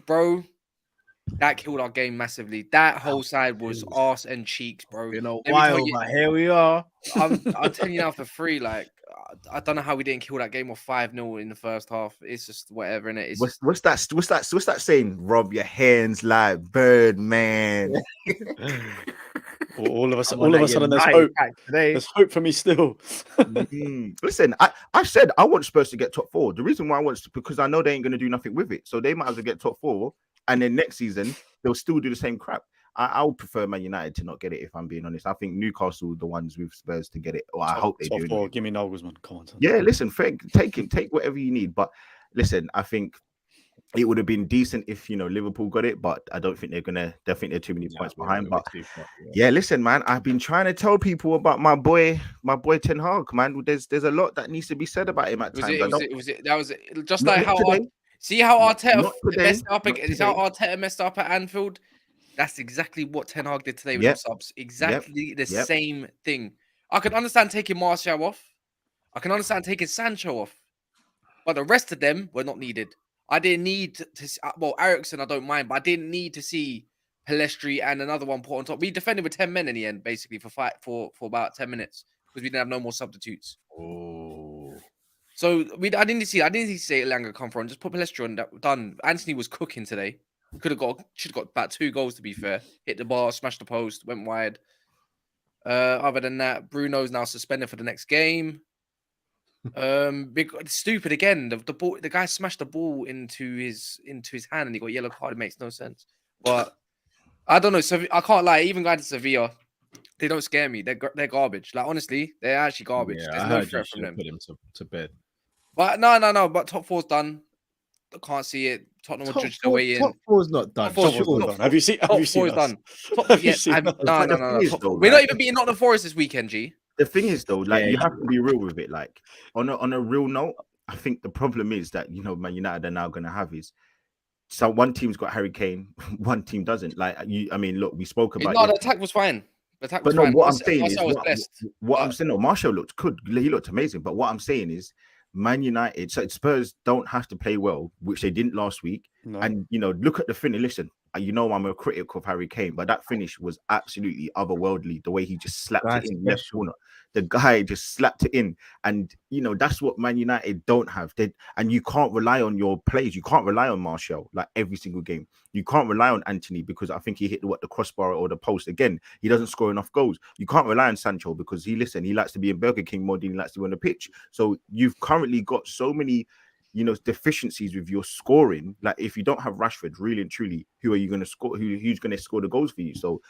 bro, that killed our game massively. That whole side was arse and cheeks, bro. But here we are. I'm telling you now for free, like. I don't know how we didn't kill that game of 5-0 in the first half. It's just whatever, innit? What's that saying? Rob your hands like Birdman. all of a sudden, there's hope. There's hope for me still. Listen, I said I want Spurs to get top 4. The reason why I want because I know they ain't going to do nothing with it, so they might as well get top 4, and then next season they'll still do the same crap. I would prefer Man United to not get it, if I'm being honest. I think Newcastle are the ones with Spurs to get it. Or I hope they do. 4. Give me Nagelsmann. Come on. Son. Yeah, listen, take whatever you need. But listen, I think it would have been decent if Liverpool got it, but I don't think they're gonna. I think they're too many points behind. But yeah, listen, man, I've been trying to tell people about my boy Ten Hag, man. There's a lot that needs to be said about him at times. That was just like how Arteta messed up. How Arteta messed up at Anfield. That's exactly what Ten Hag did today with the subs. Exactly the same thing. I can understand taking Martial off. I can understand taking Sancho off. But the rest of them were not needed. I didn't need to... Well, Eriksen, I don't mind, but I didn't need to see Pelestri and another one put on top. We defended with 10 men in the end, basically, for about 10 minutes because we didn't have no more substitutes. Oh. So I didn't need to see Elanga come from. Just put Pelestri on. That done. Anthony was cooking today. Should have got about 2 goals, to be fair. Hit the bar, smashed the post, went wide. Other than that, Bruno's now suspended for the next game. Stupid again. The guy smashed the ball into his hand and he got yellow card. It makes no sense. But I don't know. So I can't lie. Even going to Sevilla, they don't scare me. They're garbage. Like honestly, they're actually garbage. Yeah, there's no threat from them. Put him to bed. But no. But top 4's done. I can't see it. Tottenham will judge their way in. Top 4's not done. Top 4's done. Have you seen? Top 4 is done. No. We're not even beating Nottingham Forest this weekend, G. The thing is, though, you have to be real with it. Like on a real note, I think the problem is that Man United are now going to have is so one team's got Harry Kane, one team doesn't. Look, we spoke about. No, the attack was fine. What I'm saying is, Martial looked good. He looked amazing. But what I'm saying is, Man United, so Spurs don't have to play well, which they didn't last week. No. And look at the finish. Listen, I'm a critic of Harry Kane, but that finish was absolutely otherworldly. The way he just slapped it in left corner. The guy just slapped it in, and that's what Man United don't have. And you can't rely on your plays. You can't rely on Martial like every single game. You can't rely on Anthony because I think he hit the crossbar or the post again. He doesn't score enough goals. You can't rely on Sancho because he likes to be in Burger King more than he likes to be on the pitch. So you've currently got so many deficiencies with your scoring. Like if you don't have Rashford, really and truly, who are you going to score? Who's going to score the goals for you? So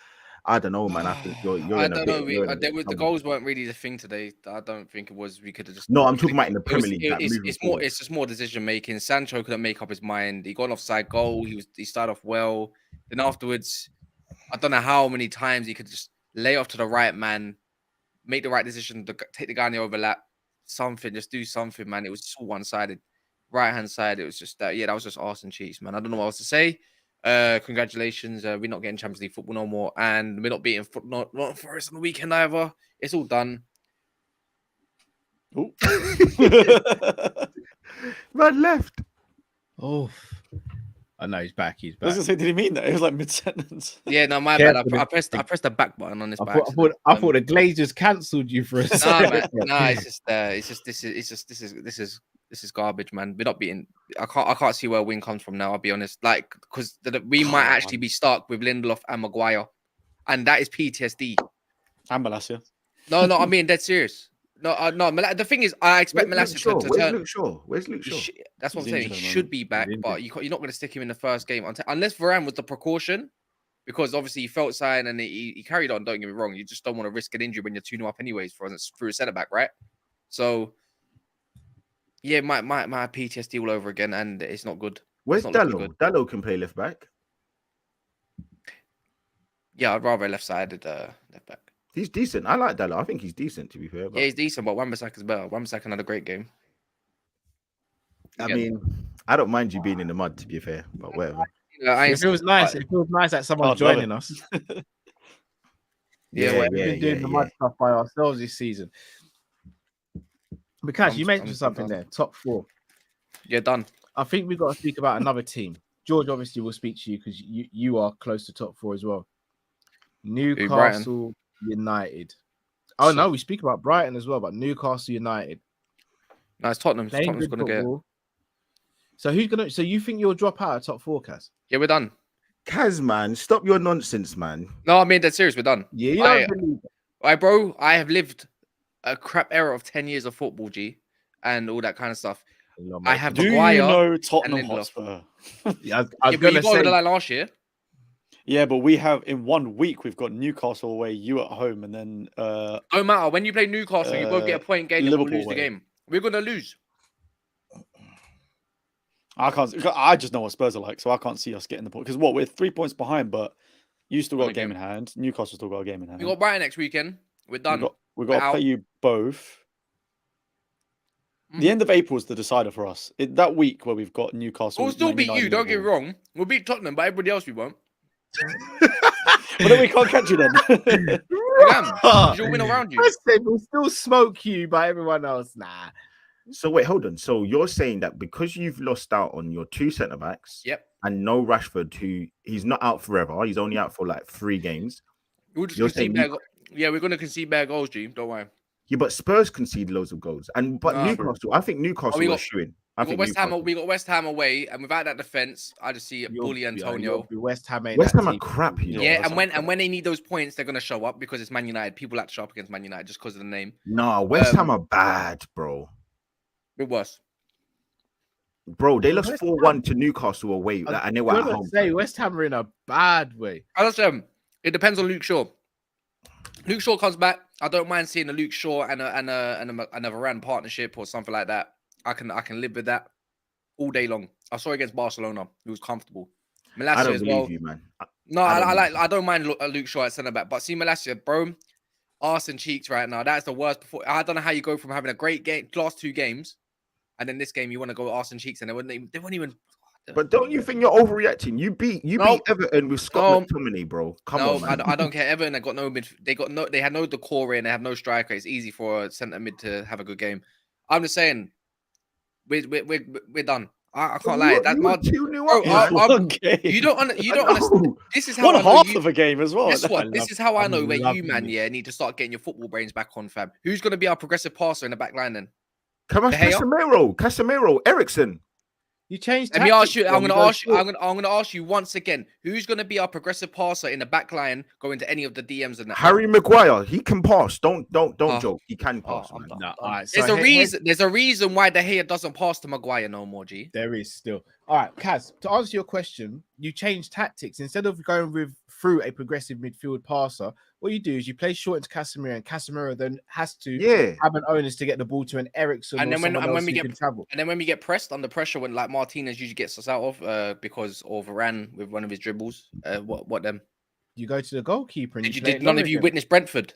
I don't know, man. I think you're I don't know. The goals weren't really the thing today. I don't think it was. We could have just. No, I'm talking about in the Premier League. It's just more decision making. Sancho couldn't make up his mind. He got an offside goal. He started off well. Then afterwards, I don't know how many times he could just lay off to the right man, make the right decision, take the guy in the overlap, just do something, man. It was so one-sided. Right hand side, it was just that. Yeah, that was just arse and cheeks, man. I don't know what else to say. Congratulations. We're not getting Champions League football no more, and we're not beating not Forest on the weekend either. It's all done. Oh, right left. Oh, I know he's back. He's back. I was gonna say, did he mean that? It was like mid-sentence. Yeah, no, my bad. I pressed the back button on this. I thought the Glazers cancelled you for a second. This is garbage, man. We're not beating. I can't see where a win comes from now. I'll be honest, because we might actually be stuck with Lindelof and Maguire, and that is PTSD. And Malacia. No, I mean dead serious. No. The thing is, I expect Malacia to Where's turn. Luke Shaw? Where's Luke Shaw? That's what I'm He's saying. injured He at the should be back, He's but you're not going to stick him in the first game unless Varane was the precaution, because obviously he felt sign and he carried on. Don't get me wrong. You just don't want to risk an injury when you're 2-0 up anyways, for instance, through a centre back, right? So yeah, my PTSD all over again, and it's not good. Where's It's not looking Dallo? Dallo can play left back. Yeah, I'd rather left-sided left back. He's decent. I like Dallo. I think he's decent, to be fair. But... Yeah, he's decent, but Wan-Bissaka's better. Wan-Bissaka had a great game. I mean, I don't mind you being in the mud, to be fair, but whatever. It feels nice. It feels nice that someone's joining us. We've been doing the mud stuff by ourselves this season. Because you mentioned something there, top 4. Yeah, done. I think we've got to speak about another team. George obviously will speak to you because you are close to top 4 as well. Newcastle United. Oh no, we speak about Brighton as well, but Newcastle United. No, it's Tottenham. Tottenham's gonna get. So who's gonna? So you think you'll drop out of top 4, Kaz? Yeah, we're done. Kaz, man, stop your nonsense, man. No, I mean that's serious. We're done. Yeah, you don't believe it. Bro, I have lived a crap era of 10 years of football, G, and all that kind of stuff. I have. Do Maguire you know Tottenham Hotspur? Yeah, but you got over the line last year. Yeah, but we have in 1 week we've got Newcastle away, you at home, and then don't matter when you play Newcastle, you both get a point game and we'll lose the game. We're gonna lose. I just know what Spurs are like, so I can't see us getting the point. Because we're 3 points behind, but you still got a game in hand. Newcastle still got a game in hand. We got Brighton next weekend. We're done. We've got to play you both. The end of April is the decider for us. That week where we've got Newcastle. We'll still beat you. Don't get me wrong. We'll beat Tottenham, but everybody else we won't. But then we can't catch you then. You'll win around you. We'll still smoke you by everyone else. Nah. So wait, hold on. So you're saying that because you've lost out on your 2 centre backs, and no Rashford, he's not out forever. He's only out for like 3 games. We'll just concede we're going to concede bare goals, G. Don't worry. Yeah, but Spurs concede loads of goals, Newcastle. I think Newcastle are shooing. We got West Ham away, and without that defense, I just see bully Antonio. West Ham are crap, you know. Yeah, and when they need those points, they're gonna show up because it's Man United. People like to show up against Man United just because of the name. No, West Ham are bad, bro. It was. Bro, they lost 4-1 to Newcastle away, and they were at home. West Ham are in a bad way. It depends on Luke Shaw. Luke Shaw comes back. I don't mind seeing a Luke Shaw and a Varane partnership or something like that. I can live with that all day long. I saw it against Barcelona. It was comfortable. Malacia I don't as believe well. You, man. I don't mind Luke Shaw at centre back, but see Malacia, bro, arse and cheeks right now. That's the worst. I don't know how you go from having a great game, last 2 games, and then this game you want to go arse and cheeks, and they weren't even. But don't you think you're overreacting? You beat Everton with Scott McTominay, bro. Come on, man. I don't care. Everton they had no decor and they have no striker. It's easy for a centre mid to have a good game. I'm just saying, we're done. I can't lie. That's much. You don't understand. This is how one half of a game as well. Guess what? This is how I know where you, man, need to start getting your football brains back on, fam. Who's going to be our progressive passer in the back line then? Casemiro, Ericsson. You changed. Let me ask you. I'm going to ask you once again. Who's going to be our progressive passer in the back line going to any of the DMs and that? Harry Maguire. He can pass. Don't joke. He can pass. There's a reason why De Gea doesn't pass to Maguire no more. G. There is still. All right, Kaz. To answer your question, you change tactics instead of going through a progressive midfield passer. What you do is you play short into Casemiro, and Casemiro then has to have an onus to get the ball to an Ericsson. And then when we get pressed under pressure, when like Martinez usually gets us out of because of Varane with one of his dribbles, what then? You go to the goalkeeper. And did none of you witness Brentford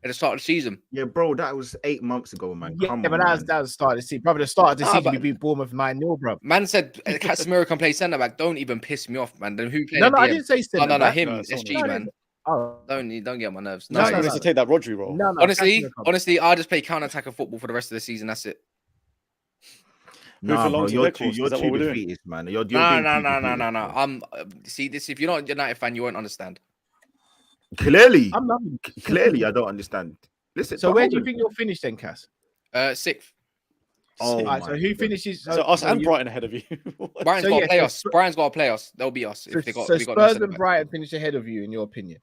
at the start of the season? Yeah, bro, that was 8 months ago, man. Yeah, but that was the start of the season. Probably the start of the season, we beat Bournemouth 9-0, bro. Man said Casemiro can play centre back. Don't even piss me off, man. Then who played? No, I didn't say centre back. No, him, SG, man. Oh. Don't get on my nerves. No, he needs to take that Rodri role. No, honestly, I'll just play counter-attacker football for the rest of the season. That's it. No, bro, you're too defeatist, man. No. See this. If you're not a United fan, you won't understand. Clearly, I don't understand. Listen. So where do you think you'll finish then, Cass? 6th. Oh, right, so who finishes? So us and Brighton ahead of you. Brighton's got to play us. Brighton's got to play us. They'll be us. If they got, so Spurs and Brighton finish ahead of you, in your opinion.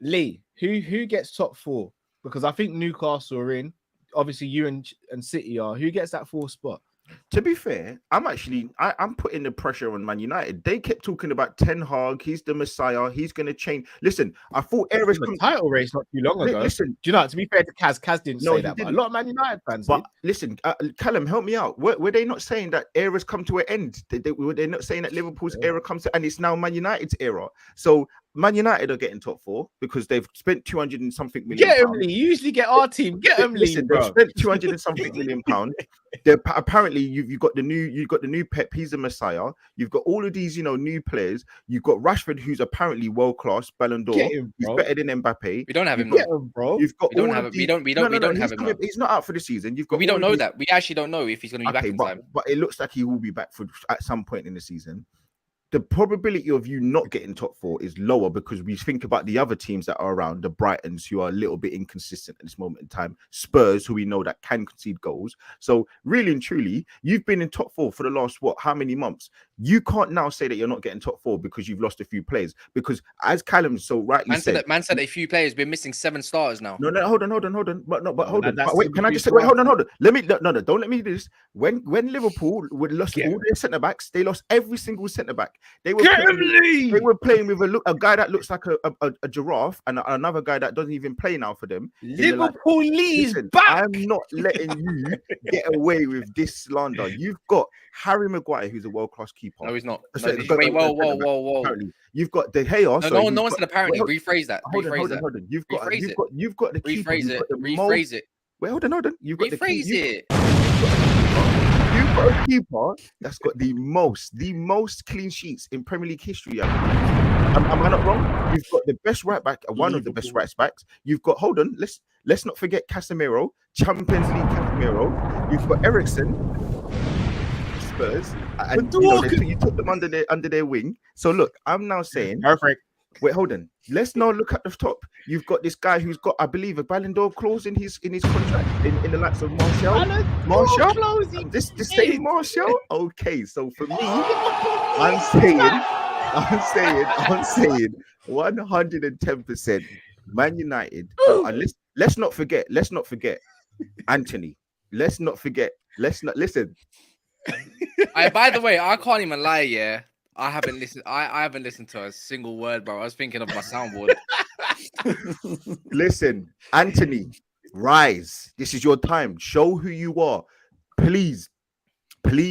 Lee, who gets top 4? Because I think Newcastle are in. obviously you and City are. Who gets that 4th spot? To be fair, I'm putting the pressure on Man United. They kept talking about Ten Hag. He's the Messiah. He's going to change. Listen, I thought Eric's the title race not too long ago. Listen, do you know? To be fair to Kaz didn't say that, but a lot of Man United fans But did. listen, Callum, help me out. Were they not saying that era's come to an end? Were they not saying that Liverpool's era comes to, and it's now Man United's era? So Man United are getting top 4 because they've spent 200 and something million. Get him, Lee. You usually get our team. Get him, Lee. Listen, they've spent 200 and something million pounds. Apparently, you've got the new Pep. He's the Messiah. You've got all of these, new players. You've got Rashford, who's apparently world class, Ballon d'Or. He's better than Mbappe. We don't have him, bro. You've got we don't have him. We don't have him. He's not out for the season. You've got. We don't know that. We actually don't know if he's going to be back in time. But it looks like he will be back at some point in the season. The probability of you not getting top 4 is lower because we think about the other teams that are around, the Brightons, who are a little bit inconsistent at this moment in time, Spurs, who we know that can concede goals. So really and truly, you've been in top 4 for the last, how many months? You can't now say that you're not getting top 4 because you've lost a few players. Because as Callum so rightly said... Man said a few players. We're missing 7 starters now. No, hold on. But hold on. But wait, can I just say... Wait, hold on. Don't let me do this. When Liverpool would lost all their centre-backs, they lost every single centre-back. They were playing with a guy that looks like a giraffe and another guy that doesn't even play now for them. Liverpool Lee's back. I'm not letting you get away with this slander. You've got Harry Maguire, who's a world-class keeper. No, he's not. Whoa. You've got De Gea. No one said apparently. Rephrase that. Hold on. You've got the keeper. Rephrase it. Wait, hold on. You've got rephrase it. You've got a keeper that's got the most clean sheets in Premier League history. Am I not wrong? You've got the best right back, one of the best right backs. You've got, hold on, let's not forget Casemiro, Champions League Casemiro. You've got Eriksen, Spurs, and you took them under their wing. So look, I'm now saying, perfect. Wait, hold on. Let's now look at the top. You've got this guy who's got, I believe, a Ballon d'Or clause in his contract in the likes of Martial. This same Martial. Okay, so for me, I'm saying 110% Man United. And let's not forget Anthony. Let's not listen. By the way, I can't even lie. Yeah. I haven't listened. I haven't listened to a single word, bro. I was thinking of my soundboard. Listen, Anthony, rise. This is your time. Show who you are. Please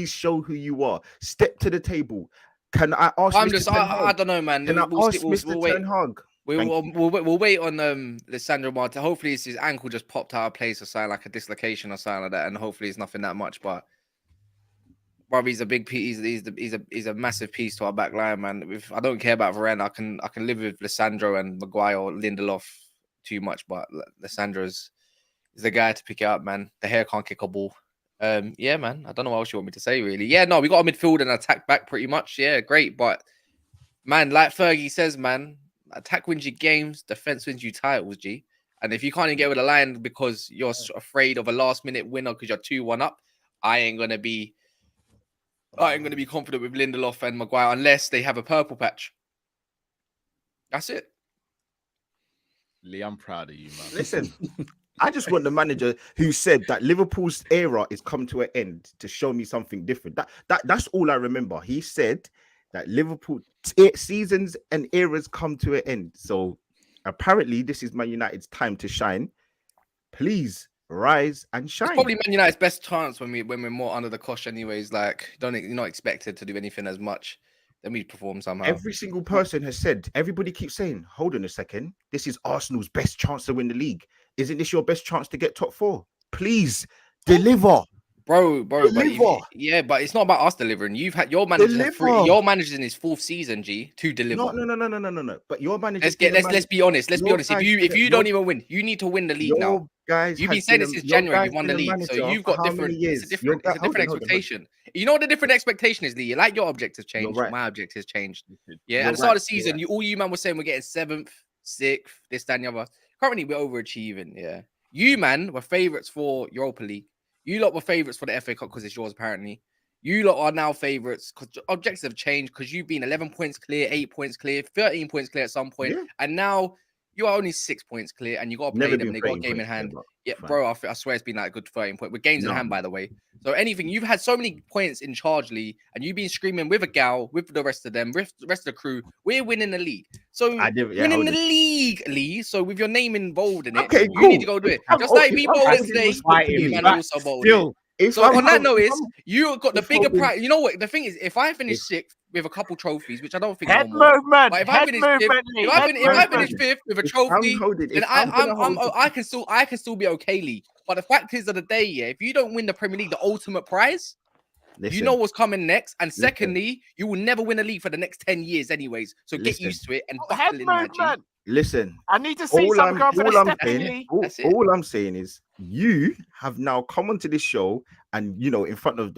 show who you are. Step to the table. Can I ask? I don't know, man. Can I ask Mr. Ten Hag? We'll wait on Lisandro Martin. Hopefully, his ankle just popped out of place or something like a dislocation or something like that, and hopefully it's nothing that much. But bro, he's a big piece. He's a massive piece to our back line, man. I don't care about Varane. I can live with Lisandro and Maguire or Lindelof too much, but Lisandro is the guy to pick it up, man. The hair can't kick a ball. Yeah, man. I don't know what else you want me to say, really. Yeah, no, we got a midfield and attack back pretty much. Yeah, great, but man, like Fergie says, man, attack wins you games, defense wins you titles, G. And if you can't even get with a line because you're afraid of a last-minute winner because you're 2-1 up, I ain't gonna be confident with Lindelof and Maguire unless they have a purple patch. That's it. Lee, I'm proud of you, man. Listen, I just want the manager who said that Liverpool's era is come to an end to show me something different. That's all I remember. He said that Liverpool seasons and eras come to an end. So apparently this is Man United's time to shine. Please rise and shine. It's probably Man United's best chance when we're more under the cosh anyways. Like, you're not expected to do anything as much. Then we perform somehow. Every single person has said, everybody keeps saying, hold on a second, this is Arsenal's best chance to win the league. Isn't this your best chance to get top 4? Please deliver. Bro. Deliver. But it's not about us delivering. You've had your manager. Your manager's in his 4th season, G, to deliver. No. But your manager. Let's be honest. Let's be honest. If you don't even win, you need to win the league now. You've been saying this since January. You won the league, so you've got different. It's a different expectation. You know what the different expectation is, Lee? Like, your objectives changed. Right. My objectives changed. Yeah, at the start of the season, all you man were saying we're getting 7th, 6th, this, that, and the other. Currently, we're overachieving. Yeah, you man were favourites for Europa League. You lot were favourites for the FA Cup because it's yours, apparently. You lot are now favourites because objectives have changed because you've been 11 points clear, 8 points clear, 13 points clear at some point. Yeah. And now You are only 6 points clear, and you got to play Never them. been They got a 13 game in points hand. clear, but Yeah, fine. bro, I swear it's been like a good 13 point with games in hand, by the way. So anything, you've had so many points in charge, Lee, and you've been screaming with a gal, with the rest of them, with the rest of the crew. We're winning the league. So winning the league, Lee. So with your name involved in it, Okay, you cool. need to go do it. Just like me bowling today, you man also bowled it. So on that note, you got the bigger prize. You know what? The thing is, if I finish sixth with a couple trophies, which I don't think head no more, movement, but if head I finish movement, fifth, Lee, if I finish fifth with a trophy, then I can still be okay, Lee. But the fact is of the day, yeah, if you don't win the Premier League, the ultimate prize, you know what's coming next. And secondly, you will never win a league for the next 10 years, anyways. So get used to it and buckle in, my G. Listen, I need to see some girl for the step in, Lee. All I'm saying is you have now come onto this show and, you know, in front of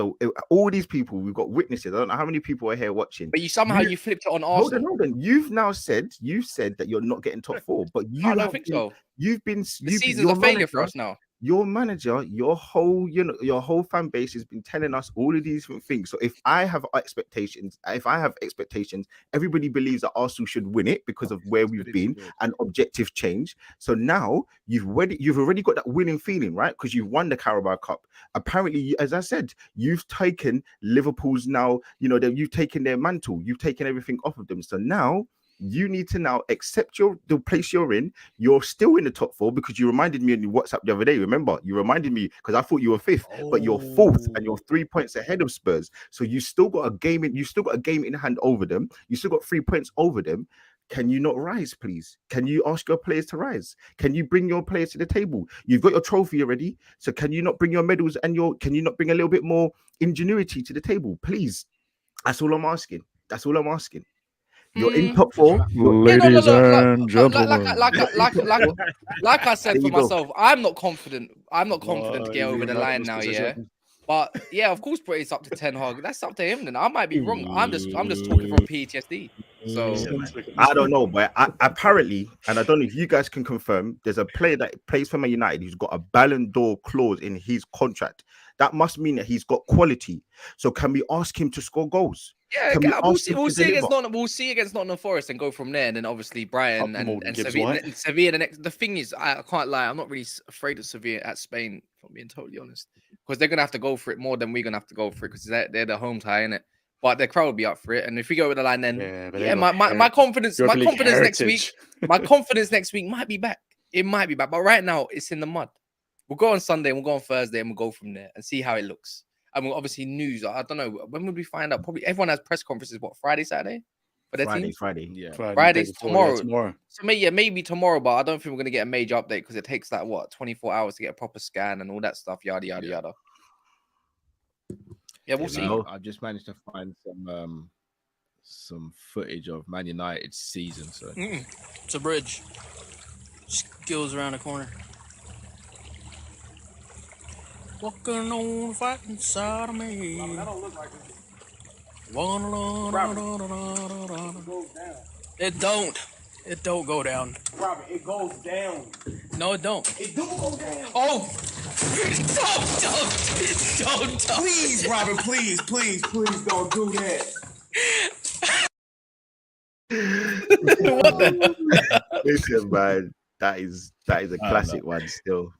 all these people, we've got witnesses. I don't know how many people are here watching. But you flipped it on Arsenal. Hold on. You've said that you're not getting top four, but I don't think so. The season's a failure for us now. Your manager, your whole fan base has been telling us all of these different things. So if I have expectations, everybody believes that Arsenal should win it because of where we've been and objective change. So now you've already got that winning feeling, right? Because you've won the Carabao Cup. Apparently, as I said, you've taken Liverpool's now, you've taken their mantle, you've taken everything off of them. So now you need to now accept the place you're in. You're still in the top four because you reminded me on WhatsApp the other day. Remember, you reminded me because I thought you were fifth, but you're fourth and you're 3 points ahead of Spurs. So you still got a game in hand over them. You still got 3 points over them. Can you not rise, please? Can you ask your players to rise? Can you bring your players to the table? You've got your trophy already. So can you not bring your medals and can you not bring a little bit more ingenuity to the table, please? That's all I'm asking. You're in top four, ladies and gentlemen. Like I said for myself, I'm not confident. To get over the line now. Yeah, but yeah, of course, but it's up to Ten Hag. That's up to him. Then I might be wrong. I'm just talking from PTSD. So I don't know, but apparently, and I don't know if you guys can confirm, there's a player that plays for Man United who's got a Ballon d'Or clause in his contract. That must mean that he's got quality. So can we ask him to score goals? Yeah, we'll see against Nottingham Forest and go from there. And then obviously Brighton and Sevilla. The thing is, I can't lie, I'm not really afraid of Sevilla at Spain, if I'm being totally honest, because they're gonna have to go for it more than we're gonna have to go for it because they're the home tie, innit? But the crowd will be up for it. And if we go with the line, then my confidence next week might be back. It might be back, but right now it's in the mud. We'll go on Sunday, we'll go on Thursday, and we'll go from there and see how it looks. And we'll obviously news. I don't know when would we find out. Probably everyone has press conferences. What, Friday, Saturday for their team? Friday's tomorrow. So maybe tomorrow, but I don't think we're gonna get a major update because it takes 24 hours to get a proper scan and all that stuff. Yada yada yada. Yeah, we'll see. I've just managed to find some footage of Man United's season. So it's a bridge. Just goes around the corner. Walking on the fighting side of me. Robert, that don't look like it. It don't. It don't go down. Robert, it goes down. No, it don't. It do go down. Oh! Don't. Please, Robert, please don't do that. What the? Listen, man, that is a classic one still.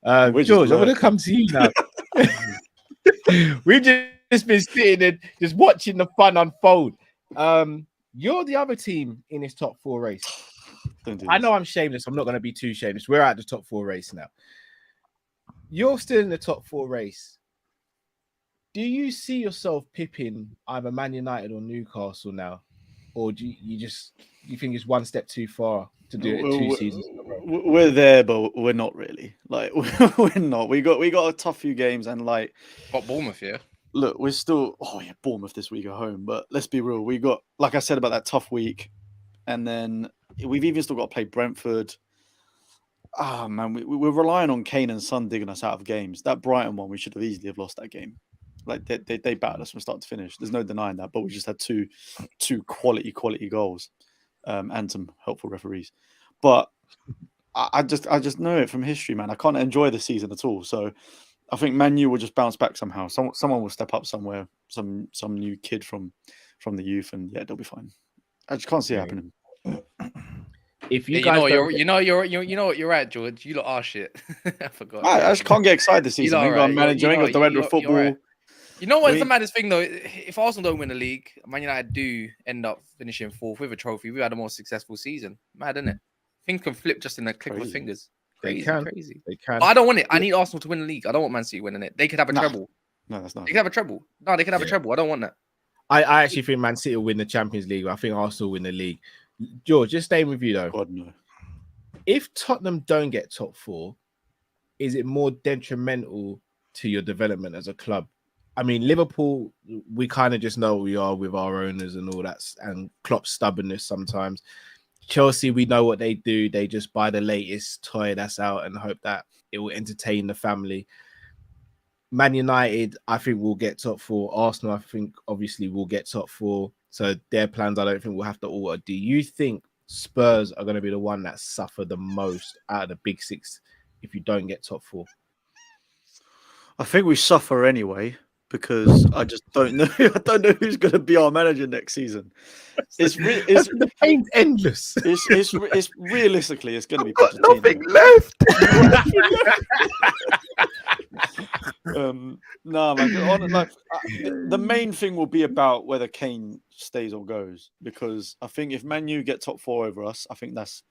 George, I'm going to come to you now. We've just been sitting and just watching the fun unfold. You're the other team in this top four race. I know I'm shameless. I'm not going to be too shameless. We're at the top four race now. You're still in the top four race. Do you see yourself pipping either Man United or Newcastle now? Or do you think it's one step too far to do it 2 seasons in a row? We're there, but we're not really. Like we're not. We got a tough few games and like got Bournemouth, yeah. Look, we're still Bournemouth this week at home, but let's be real. We got, like I said about that tough week, and then we've even still got to play Brentford. Man, we're relying on Kane and Son digging us out of games. That Brighton one, we should have easily have lost that game. Like they battered us from start to finish. There's no denying that, but we just had two quality goals, and some helpful referees. But I just know it from history, man. I can't enjoy the season at all. So I think Man U will just bounce back somehow. Someone will step up somewhere. Some new kid from the youth, and they'll be fine. I just can't see it happening. if you Yeah, guys, you know what you're at, George. You lot are shit. I forgot. I just can't get excited this season. You Ain't lot got a are manager, ain't got director of you're football. right. You know what's We- the maddest thing though? If Arsenal don't win the league, Man United do end up finishing fourth with a trophy. We had a more successful season. Mad, isn't it? Things can flip just in a click of Crazy. fingers. They Crazy, can. crazy. they can. But I don't want it. I need Arsenal to win the league. I don't want Man City winning it. They could have a Nah. treble. No, that's not. They could have a treble. No, they could have a treble. I don't want that. I actually think Man City will win the Champions League. I think Arsenal will win the league. George, just staying with you though. God, no. If Tottenham don't get top 4, is it more detrimental to your development as a club? I mean, Liverpool, we kind of just know what we are with our owners and all that, and Klopp's stubbornness sometimes. Chelsea, we know what they do. They just buy the latest toy that's out and hope that it will entertain the family. Man United, I think, will get top 4. Arsenal, I think, obviously, will get top 4. So their plans, I don't think, will have to alter. Do you think Spurs are going to be the one that suffer the most out of the big 6 if you don't get top 4? I think we suffer anyway because I just don't know. I don't know who's going to be our manager next season. The pain's endless. It's realistically, it's going to be Got Pochettino. nothing left. No, man. The main thing will be about whether Kane stays or goes, because I think if Man U get top 4 over us, I think that's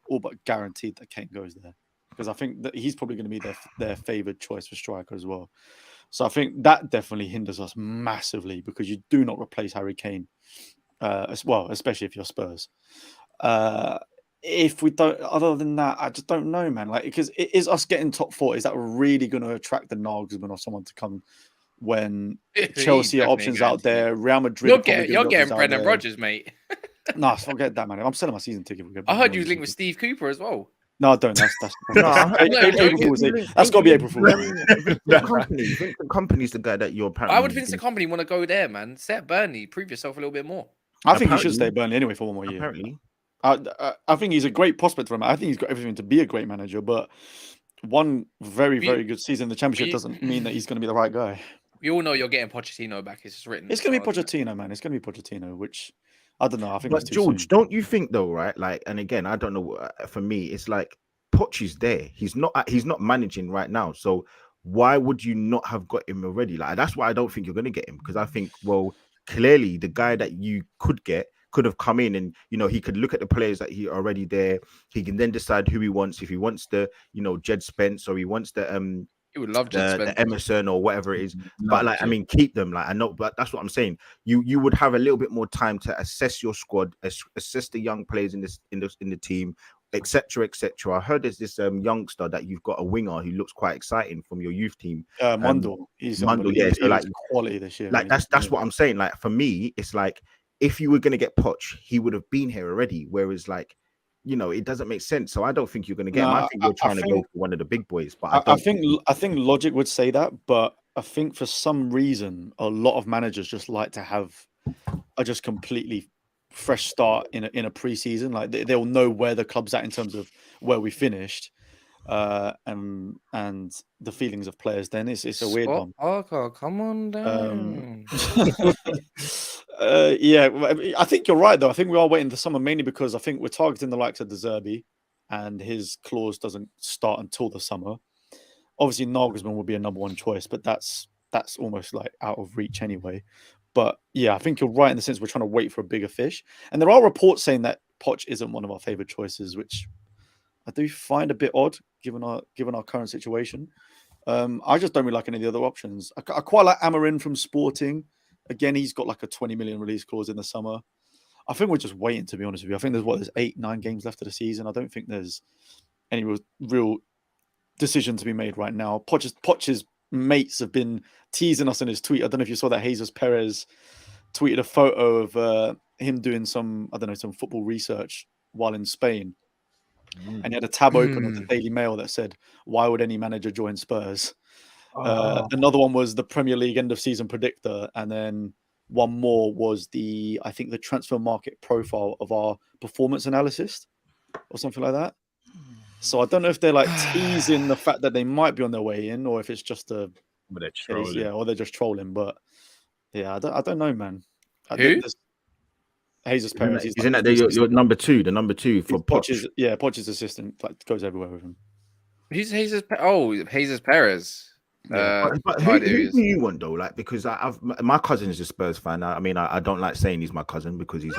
all but guaranteed that Kane goes there, because I think that he's probably going to be their favoured choice for striker as well. So I think that definitely hinders us massively, because you do not replace Harry Kane as well, especially if you're Spurs. If we don't, other than that, I just don't know, man. Like, because it is us getting top 4. Is that really going to attract the Nagelsmann or someone to come when Chelsea are options out there? Real Madrid. You're getting Brendan Rodgers, mate. Nah, forget that, man. I'm selling my season ticket. I heard you was linked with Steve Cooper as well. No, I don't. That's April Fool's Day. That's got to be April Fool's Day. Vincent Company's the guy that you're apparently. Why would Vincent Company want to go there, man? Stay at Burnley. Prove yourself a little bit more. I think he should stay at Burnley anyway for one more year. Apparently. I think he's a great prospect for him. I think he's got everything to be a great manager, but one very, very good season in the Championship doesn't mean that he's going to be the right guy. We all know you're getting Pochettino back. It's just written. It's going to be Pochettino, man. It's going to be Pochettino, which I don't know. I think But that's too George, soon. don't you think though, right? Like, and again, I don't know. For me, it's like Poch is there. He's not managing right now. So why would you not have got him already? Like, that's why I don't think you're going to get him, because I think, well, clearly the guy that you could get could have come in and, you know, he could look at the players that he already there. He can then decide who he wants. If he wants the, you know, Jed Spence, or he wants the He would love Jed Spence. the Emerson or whatever it is. But like, I mean, keep them. Like, I know, but that's what I'm saying. You would have a little bit more time to assess your squad, assess the young players in the team, etc., etc. I heard there's this youngster that you've got, a winger who looks quite exciting from your youth team. Mundle. He's Mundle, yeah. So like quality this year. Like that's what I'm saying. Like, for me, it's like, if you were going to get Poch, he would have been here already. Whereas, like, you know, it doesn't make sense. So I don't think you're going to get him. I think you're trying to go for one of the big boys. But I think logic would say that, but I think for some reason a lot of managers just like to have a just completely fresh start in a preseason. Like, they'll know where the club's at in terms of where we finished, and the feelings of players. Then it's a weird one. Oh, come on down. Yeah, I think you're right, though. I think we are waiting for summer, mainly because I think we're targeting the likes of De Zerbi, and his clause doesn't start until the summer. Obviously, Nagelsmann will be a number one choice, but that's almost like out of reach anyway. But yeah, I think you're right in the sense we're trying to wait for a bigger fish. And there are reports saying that Poch isn't one of our favourite choices, which I do find a bit odd given our current situation. I just don't really like any of the other options. I quite like Amarin from Sporting. Again, he's got like a 20 million release clause in the summer. I think we're just waiting, to be honest with you. I think there's 8-9 games left of the season. I don't think there's any real decision to be made right now. Poch's mates have been teasing us in his tweet. I don't know if you saw that Jesus Perez tweeted a photo of him doing some football research while in Spain. And he had a tab open on the Daily Mail that said, "Why would any manager join Spurs?" Another one was the Premier League end of season predictor, and then one more was the transfer market profile of our performance analyst or something like that. So I don't know if they're like teasing the fact that they might be on their way in, or if it's just or they're just trolling. But yeah, I don't know, man. Who? Jesus Perez. Isn't that your number two? The number two for Poch. Poch's assistant goes everywhere with him. Who's Jesus? Jesus Perez. But who do you want though? Like, because my cousin is a Spurs fan. I mean, I don't like saying he's my cousin because he's.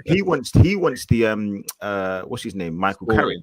He wants the what's his name? Michael Carrick.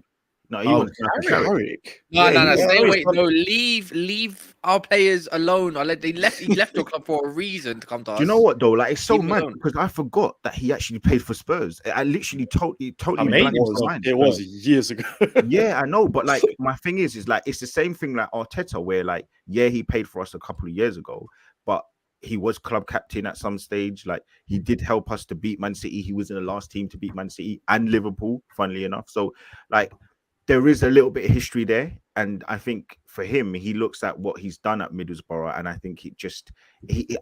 No, he wants Carrick. No. Stay. No, leave our players alone. He left your club for a reason to come to us. Do you know what though? Like, it's so mad because I forgot that he actually played for Spurs. I literally totally. It was years ago. Yeah, I know, but like my thing is like it's the same thing like Arteta, where like he played for us a couple of years ago, but he was club captain at some stage. Like, he did help us to beat Man City. He was in the last team to beat Man City and Liverpool, funnily enough. So like, there is a little bit of history there. And I think for him, he looks at what he's done at Middlesbrough, and I think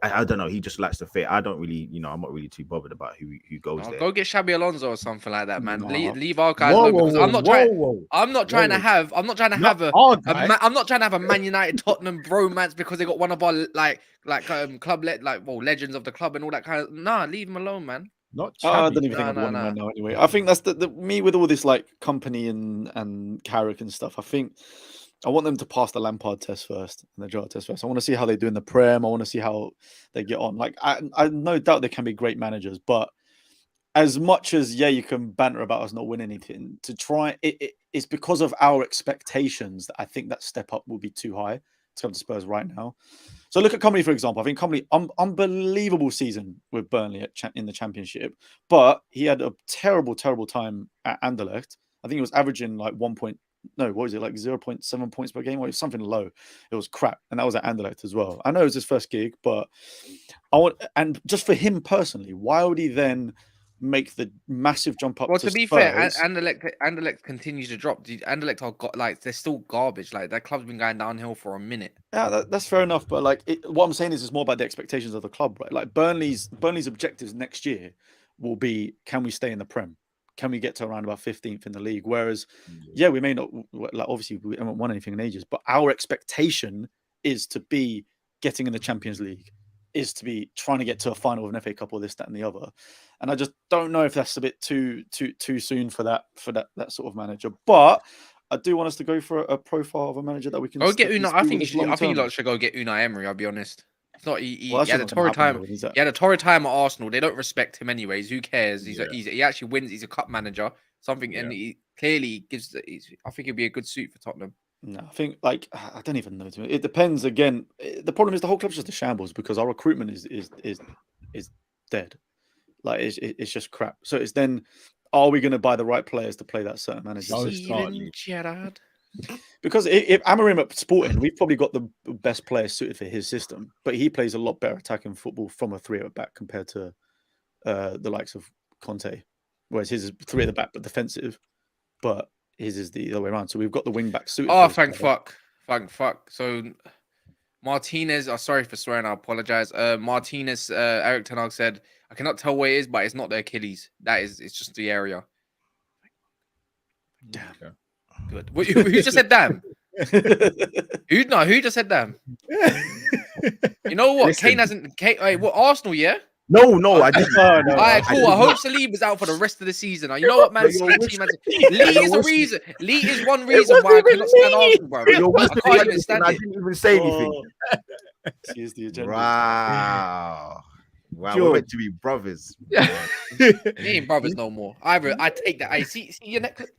I don't know, he just likes to fit. I don't really, I'm not really too bothered about who goes there. Go get Xabi Alonso or something like that, man. Leave our guys alone. I'm not trying to have a Man United Tottenham bromance because they got one of our legends of the club and all that kind of. Nah, leave him alone, man. I don't even think I'd want him right now anyway. I think that's the me with all this like company and Carrick and stuff. I think I want them to pass the Lampard test first and the Gerrard test first. I want to see how they do in the Prem. I want to see how they get on. Like, I no doubt they can be great managers, but as much as you can banter about us not winning anything, to try it's because of our expectations that I think that step up will be too high to come to Spurs right now. So look at Company, for example. I think Company, unbelievable season with Burnley in the Championship, but he had a terrible time at Anderlecht. I think he was averaging like 0.7 points per game, or something low. It was crap, and that was at Anderlecht as well. I know it was his first gig, but and just for him personally, why would he then make the massive jump up? Well, to be fair, Anderlecht continues to drop. Anderlecht they're still garbage. Like, that club's been going downhill for a minute. Yeah, that's fair enough. But like, what I'm saying is, it's more about the expectations of the club, right? Like, Burnley's objectives next year will be: can we stay in the Prem? Can we get to around about 15th in the league? Whereas, we may not. Like, obviously, we haven't won anything in ages, but our expectation is to be getting in the Champions League, is to be trying to get to a final of an FA Cup or this, that, and the other. And I just don't know if that's a bit too soon for that sort of manager. But I do want us to go for a profile of a manager that we can. Go get Unai. I think you should go get Unai Emery. I'll be honest. It's not. He had a torrid time. He had a torrid time at Arsenal. They don't respect him anyways. Who cares? He actually wins. He's a cup manager. And he clearly gives. I think he'd be a good suit for Tottenham. No, I think I don't even know. It depends. Again, the problem is the whole club's just a shambles because our recruitment is dead. Like, it's just crap. So it's then, are we going to buy the right players to play that certain manager? Gerrard. Because if Amorim at Sporting, we've probably got the best players suited for his system, but he plays a lot better attacking football from a 3 at the back compared to the likes of Conte, whereas his is 3 at the back but defensive, but his is the other way around. So we've got the wing back suited. Oh, thank fuck. So Martinez, sorry for swearing, I apologize. Martinez, Eric Ten Hag said, I cannot tell where it is, but it's not the Achilles. It's just the area. Damn. Good. Who just said damn? Who just said damn? You know what? Listen. Kane hasn't. What, Arsenal, yeah? No, I didn't. All right, cool. I hope Saliba's out for the rest of the season. You know what, man? Lee is the reason. Lee is one reason why I cannot stand Arsenal, bro. I can't even stand it. I didn't even say anything. Here's the agenda. Wow, we're meant to be brothers. We ain't brothers no more. I take that. I see your necklace.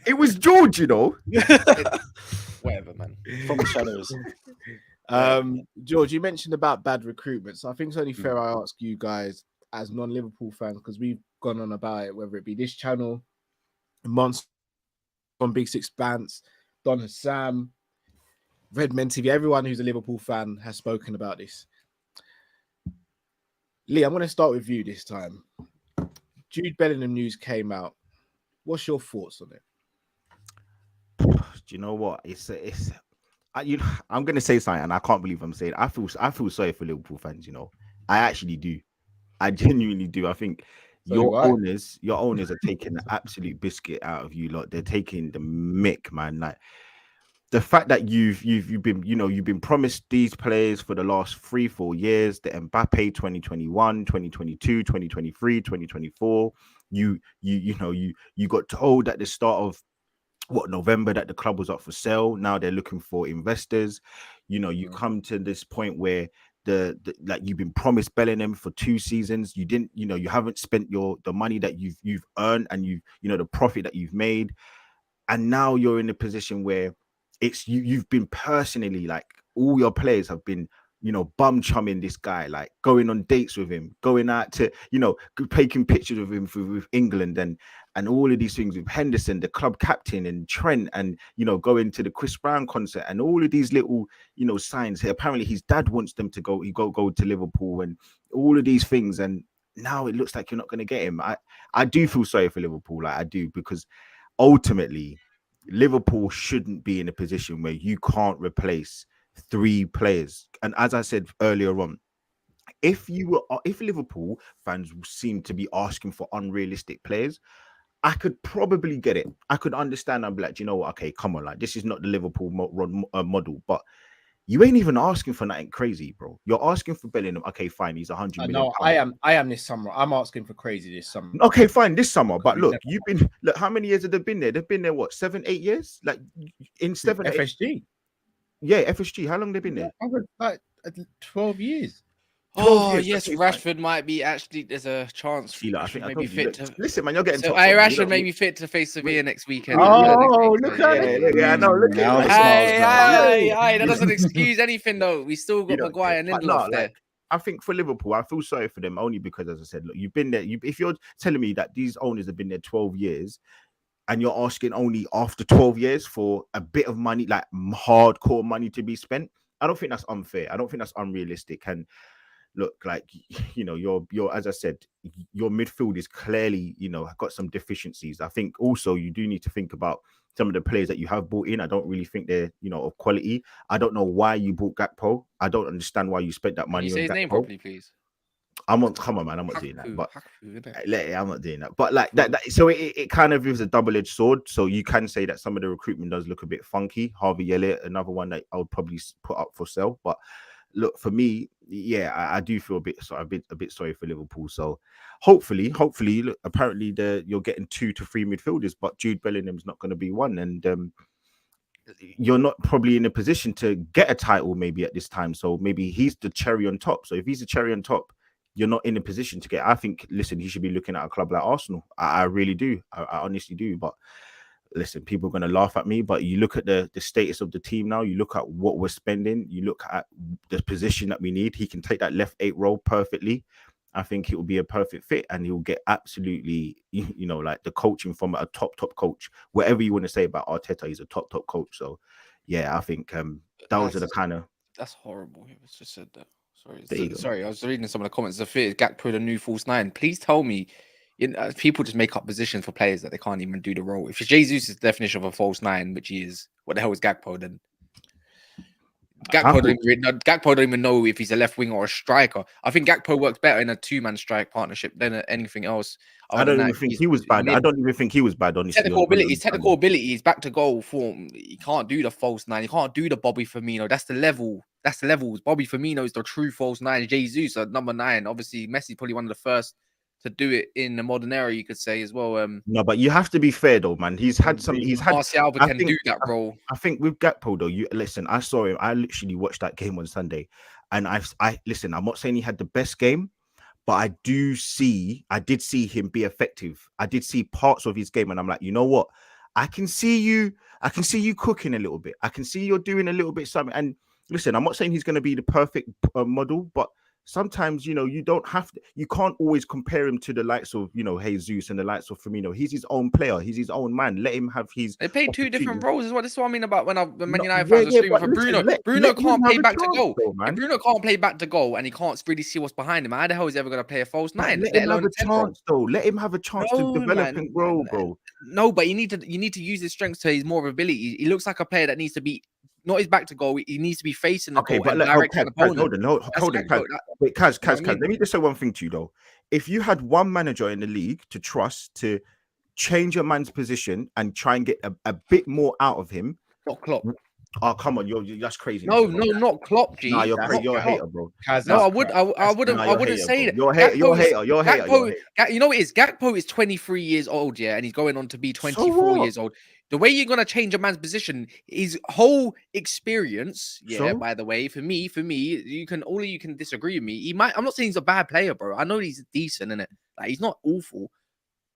It was George, Whatever, man. From the shadows. George, you mentioned about bad recruitment, so I think it's only fair I ask you guys as non-Liverpool fans, because we've gone on about it, whether it be this channel, Monster on Big Six Bants, Don Sam, Redmen TV, everyone who's a Liverpool fan has spoken about this. Lee, I'm going to start with you this time. Jude Bellingham news came out. What's your thoughts on it? Do you know what? I'm going to say something, and I can't believe I'm saying it. I feel sorry for Liverpool fans. I actually do. I genuinely do. I think your owners are taking the absolute biscuit out of you lot. They're taking the mick, man. Like, the fact that you've been promised these players for the last 3-4 years, the Mbappe 2021, 2022, 2023, 2024, you got told at the start of November that the club was up for sale. Now they're looking for investors. You come to this point where the like you've been promised Bellingham for 2 seasons. You didn't, you haven't spent the money that you've earned, and the profit that you've made, and now you're in a position where you've been personally, like, all your players have been bum chumming this guy, like going on dates with him, going out to taking pictures of him with England, and all of these things with Henderson, the club captain, and Trent, and going to the Chris Brown concert, and all of these little signs. Apparently his dad wants them to go to Liverpool, and all of these things, and now it looks like you're not going to get him. I do feel sorry for Liverpool, like I do, because ultimately Liverpool shouldn't be in a position where you can't replace 3 players. And as I said earlier on, if Liverpool fans seem to be asking for unrealistic players, I could probably get it. I could understand. I'm like, okay, come on, like, this is not the Liverpool model, but you ain't even asking for nothing crazy, bro. You're asking for Bellingham. Okay, fine, he's 100 million. No, I am this summer. I'm asking for crazy this summer. Okay, fine, this summer. But look, how many years have they been there? They've been there, what, 7-8 years? Like, in 7 FSG. Yeah, FSG. How long they been there? Like 12 years. Yes, okay, Rashford might be actually. There's a chance. I think maybe fit to. Listen, man, you're getting. So Rashford may be fit to face Sevilla next weekend. Look at it! I know. Look at it. That doesn't excuse anything, though. We still got Maguire and Lindelof there. I think for Liverpool, I feel sorry for them only because, as I said, look, you've been there. If you're telling me that these owners have been there 12 years, and you're asking only after 12 years for a bit of money, like hardcore money to be spent, I don't think that's unfair. I don't think that's unrealistic. And look, like, you're as I said, your midfield is clearly, got some deficiencies. I think also you do need to think about some of the players that you have brought in. I don't really think they're, of quality. I don't know why you bought Gakpo. I don't understand why you spent that money. Can you say his name properly, please? Come on, man. I'm not doing that. But I'm not doing that. But like that so it kind of is a double-edged sword. So you can say that some of the recruitment does look a bit funky. Harvey Elliott, another one that I would probably put up for sale. But look, for me, yeah, I do feel a bit sorry for Liverpool. So hopefully, look, apparently you're getting 2 to 3 midfielders, but Jude Bellingham's not going to be one, and you're not probably in a position to get a title maybe at this time. So maybe he's the cherry on top. So if he's the cherry on top, you're not in a position to get. I think, listen, he should be looking at a club like Arsenal. I really do. I honestly do. But listen, people are going to laugh at me, but you look at the status of the team now, you look at what we're spending, you look at the position that we need. He can take that left 8 role perfectly. I think it will be a perfect fit, and he'll get absolutely, like the coaching from a top coach. Whatever you want to say about Arteta, he's a top coach. So, yeah, I think those are the kind of. That's horrible. He was just said that. Sorry, I was reading some of the comments. The fear Gakpo, the new false 9. Please tell me. People just make up positions for players that they can't even do the role. If Jesus' definition of a false 9, which he is, what the hell is Gakpo then? Gakpo don't even know if he's a left wing or a striker. I think Gakpo works better in a 2-man strike partnership than anything else. I don't even think he was bad. I don't even think he was bad, honestly. Technical abilities, back to goal form. He can't do the false 9. He can't do the Bobby Firmino. That's the level. That's the levels. Bobby Firmino is the true false 9. Jesus at number 9. Obviously, Messi probably one of the first to do it in the modern era, you could say as well. No, but you have to be fair though, man. Martial can do that role. I think with Gakpo though, listen. I saw him. I literally watched that game on Sunday, and I listen. I'm not saying he had the best game, but I did see him be effective. I did see parts of his game, and I'm like, you know what? I can see you cooking a little bit. I can see you're doing a little bit something. And listen, I'm not saying he's going to be the perfect model, but sometimes, you don't have to, you can't always compare him to the likes of, Jesus and the likes of Firmino. He's his own player. He's his own man. Let him have his. They play 2 different roles as well. This is what I mean about when Man United fans are screaming for Bruno. Bruno can't play back to goal. If Bruno can't play back to goal and he can't really see what's behind him, how the hell is he ever going to play a false 9? Let him have a chance, though. Let him have a chance to develop and grow, bro. No, but you need to use his strengths to his more ability. He looks like a player that needs to be. Not his back to goal. He needs to be facing the goal. But hold on, Kaz. Wait, Kaz. Let me just say one thing to you though. If you had one manager in the league to trust to change a man's position and try and get a bit more out of him, not Klopp. Oh, come on, that's crazy. No, not Klopp, G. Nah, you're That's you're a Klopp. hater, bro. No, I wouldn't say that. You're a hater. You're a hater. You're a hater. You know what it is? Gakpo is 23 years old, yeah, and he's going on to be 24 what? years old. The way you're gonna change a man's position, his whole experience, yeah. So? By the way, for me, you can disagree with me. I'm not saying he's a bad player, bro. I know he's decent in it. Like he's not awful.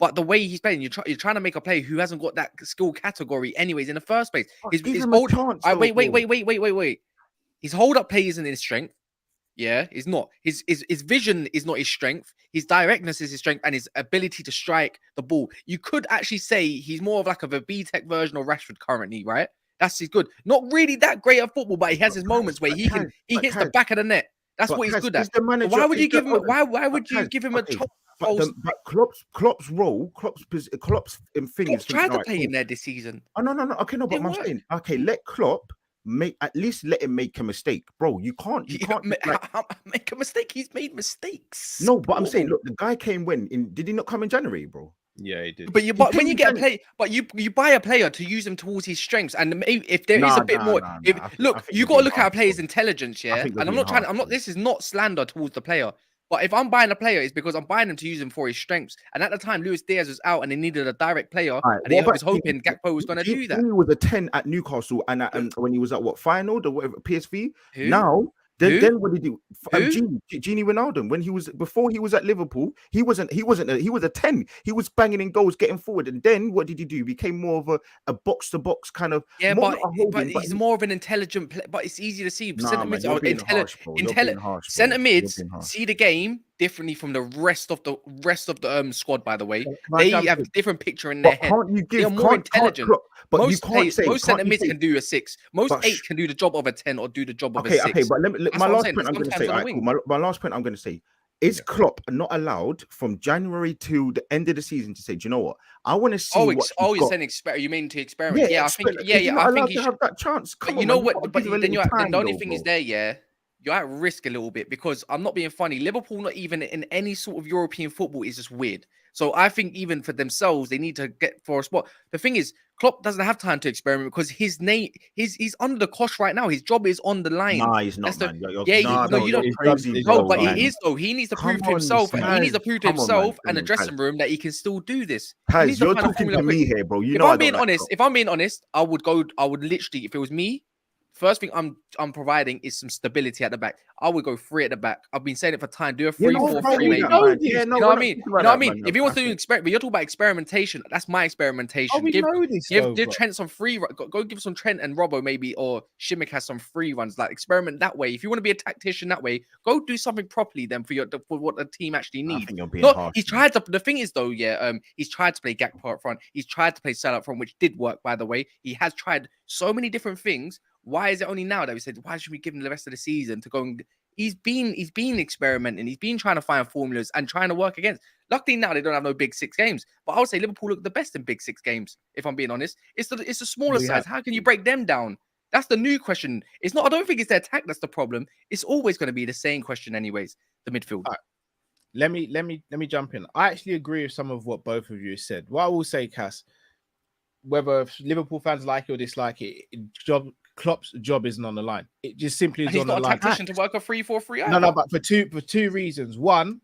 But the way he's playing, you're trying to make a player who hasn't got that skill category, anyways, in the first place. His hold. Wait. His hold up play isn't his strength. Yeah, it's not. His vision is not his strength. His directness is his strength, and his ability to strike the ball. You could actually say he's more of like a B-Tech version of Rashford currently, right? That's his good. Not really that great at football, but he has his moments where he hits the back of the net. That's what he's good at. Why would you give him? Why would you give him a chance? But Klopp's role, Klopp's thing is tried to play him there this season. Oh no. Okay, no, but I'm saying, okay, let Klopp at least let him make a mistake, bro. You can't make a mistake. He's made mistakes. No, but I'm saying, look, the guy came did he not come in January, bro? Yeah, he did. But when you get a player, you buy a player to use him towards his strengths, and maybe if there is a bit more, you got to look at a player's intelligence, yeah. And I'm not. This is not slander towards the player. But if I'm buying a player, it's because I'm buying him to use him for his strengths. And at the time, Luis Diaz was out and they needed a direct player. Right, and he was hoping Gakpo was going to do that. He was a 10 at Newcastle and when he was at final, the whatever PSV. Who? Now, then what did he do? Genie Wijnaldum. Before he was at Liverpool, he was a 10. He was banging in goals, getting forward. And then what did he do? He became more of a box to box kind of. Yeah, but he's more of an intelligent player. But it's easy to see. Centre mids are intelligent. Centre mids see the game differently from the rest of the squad. By the way, they have a different picture in their head. They are more intelligent. Most centre mids can do a 6. Most 8 can do the job of a 10 or do the job of a 6. Okay, but my last point I'm going to say. My last point I'm going to say is Klopp not allowed from January to the end of the season to say, do you know what? I want to see. You're saying you mean to experiment? Yeah, I think he should have that chance. But you know what? But then the only thing is there, yeah. You're at risk a little bit because I'm not being funny. Liverpool, not even in any sort of European football, is just weird. So I think even for themselves, they need to get for a spot. The thing is, Klopp doesn't have time to experiment because he's under the cosh right now. His job is on the line. Nah, he's not, man. You don't crazy. No, but it is though. He needs to prove to himself. He needs to prove to himself and the dressing room that he can still do this. Paz, you're talking to me here, bro. If I'm being honest, I would literally, if it was me, first thing I'm providing is some stability at the back. I would go 3 at the back. I've been saying it for time. Do a 3-4-3, maybe. You know what I mean? You know what I mean? If he wants to do experiment, but you're talking about experimentation. That's my experimentation. Give Trent some free. Go give some Trent and Robbo maybe, or Shimmick has some free runs. Like experiment that way. If you want to be a tactician that way, go do something properly then for what the team actually needs. He's tried to. The thing is though, he's tried to play Gakpo up front. He's tried to play Salah up front, which did work by the way. He has tried so many different things. Why is it only now that we said, why should we give him the rest of the season to go and he's been experimenting, he's been trying to find formulas and trying to work against. Luckily now they don't have no big 6 games. But I would say Liverpool look the best in big 6 games, if I'm being honest. It's the smaller size. How can you break them down? That's the new question. It's not, I don't think it's their attack that's the problem. It's always going to be the same question, anyways, the midfield. Right. Let me jump in. I actually agree with some of what both of you said. What I will say, Cass, whether Liverpool fans like it or dislike it, Klopp's job isn't on the line. It just simply is on the line. He's not a tactician to work a 3-4-3. No, but for two reasons. One,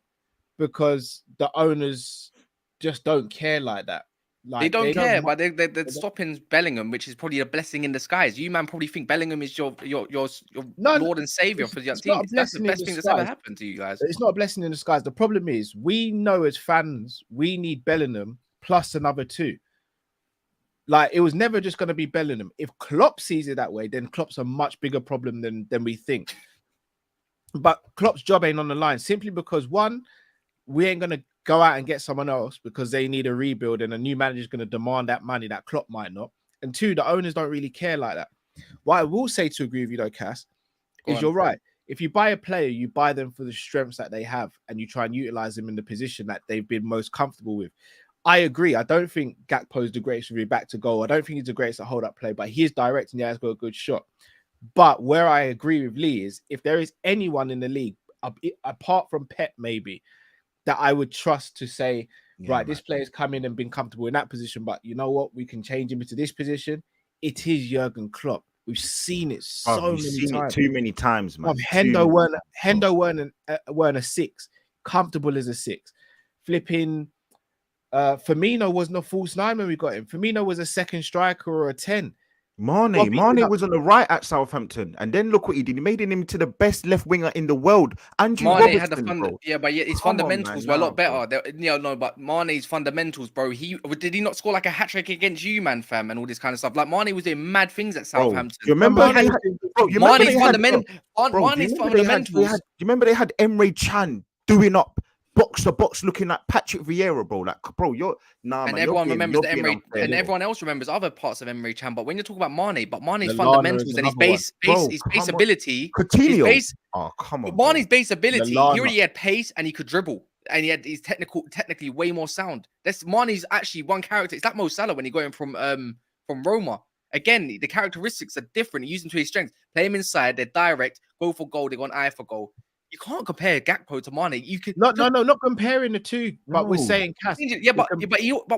because the owners just don't care like that. Like, they don't care, but they're stopping Bellingham, which is probably a blessing in disguise. You man probably think Bellingham is your Lord and Savior for the team. That's the best thing that's ever happened to you guys. It's not a blessing in disguise. The problem is we know as fans we need Bellingham plus another 2. Like, it was never just going to be Bellingham. If Klopp sees it that way, then Klopp's a much bigger problem than we think. But Klopp's job ain't on the line simply because, one, we ain't going to go out and get someone else because they need a rebuild and a new manager is going to demand that money that Klopp might not. And 2, the owners don't really care like that. What I will say to agree with you, though, Cass, is you're right. If you buy a player, you buy them for the strengths that they have and you try and utilize them in the position that they've been most comfortable with. I agree. I don't think Gakpo is the greatest with back to goal. I don't think he's the greatest at hold-up play, but he is direct and he has got a good shot. But where I agree with Lee is if there is anyone in the league, apart from Pep maybe, that I would trust to say, this player's come in and been comfortable in that position, but you know what? We can change him into this position. It is Jurgen Klopp. We've seen it Bruv, so we've many seen times. it too many times, man. Hendo weren't a 6, comfortable as a 6. Flipping Firmino wasn't a false 9 when we got him. Firmino was a second striker or a 10. Mane was on the right at Southampton, and then look what he did. He made him into the best left winger in the world. Andrew Mane Robertson, had the bro. but his Come on, fundamentals man, were a lot nah, better. No, but Mane's fundamentals, bro. Did he not score like a hat trick against you, man, fam, and all this kind of stuff? Like Mane was doing mad things at Bro, Southampton. do you remember Mane's fundamentals. Do you remember they had Emre Can doing up box to box, looking like Patrick Vieira, bro? Like, bro, you're nah, and man. everyone remembers the being Emre, unfair, and bro. everyone else remembers other parts of Emre Can. But when you talk about Mane's Lallana fundamentals is and his another base ability, Coutinho. Oh, come on, Mane's base ability, Lallana. he already had pace and he could dribble. And he's technically way more sound. That's Mane's actually one character. It's like Mo Salah when he got him from Roma. Again, the characteristics are different. He used them to his strengths. Play him inside, they're direct, go for goal, they go an eye for goal. You can't compare Gakpo to Mane. You could not comparing the two, but we're saying Cass. but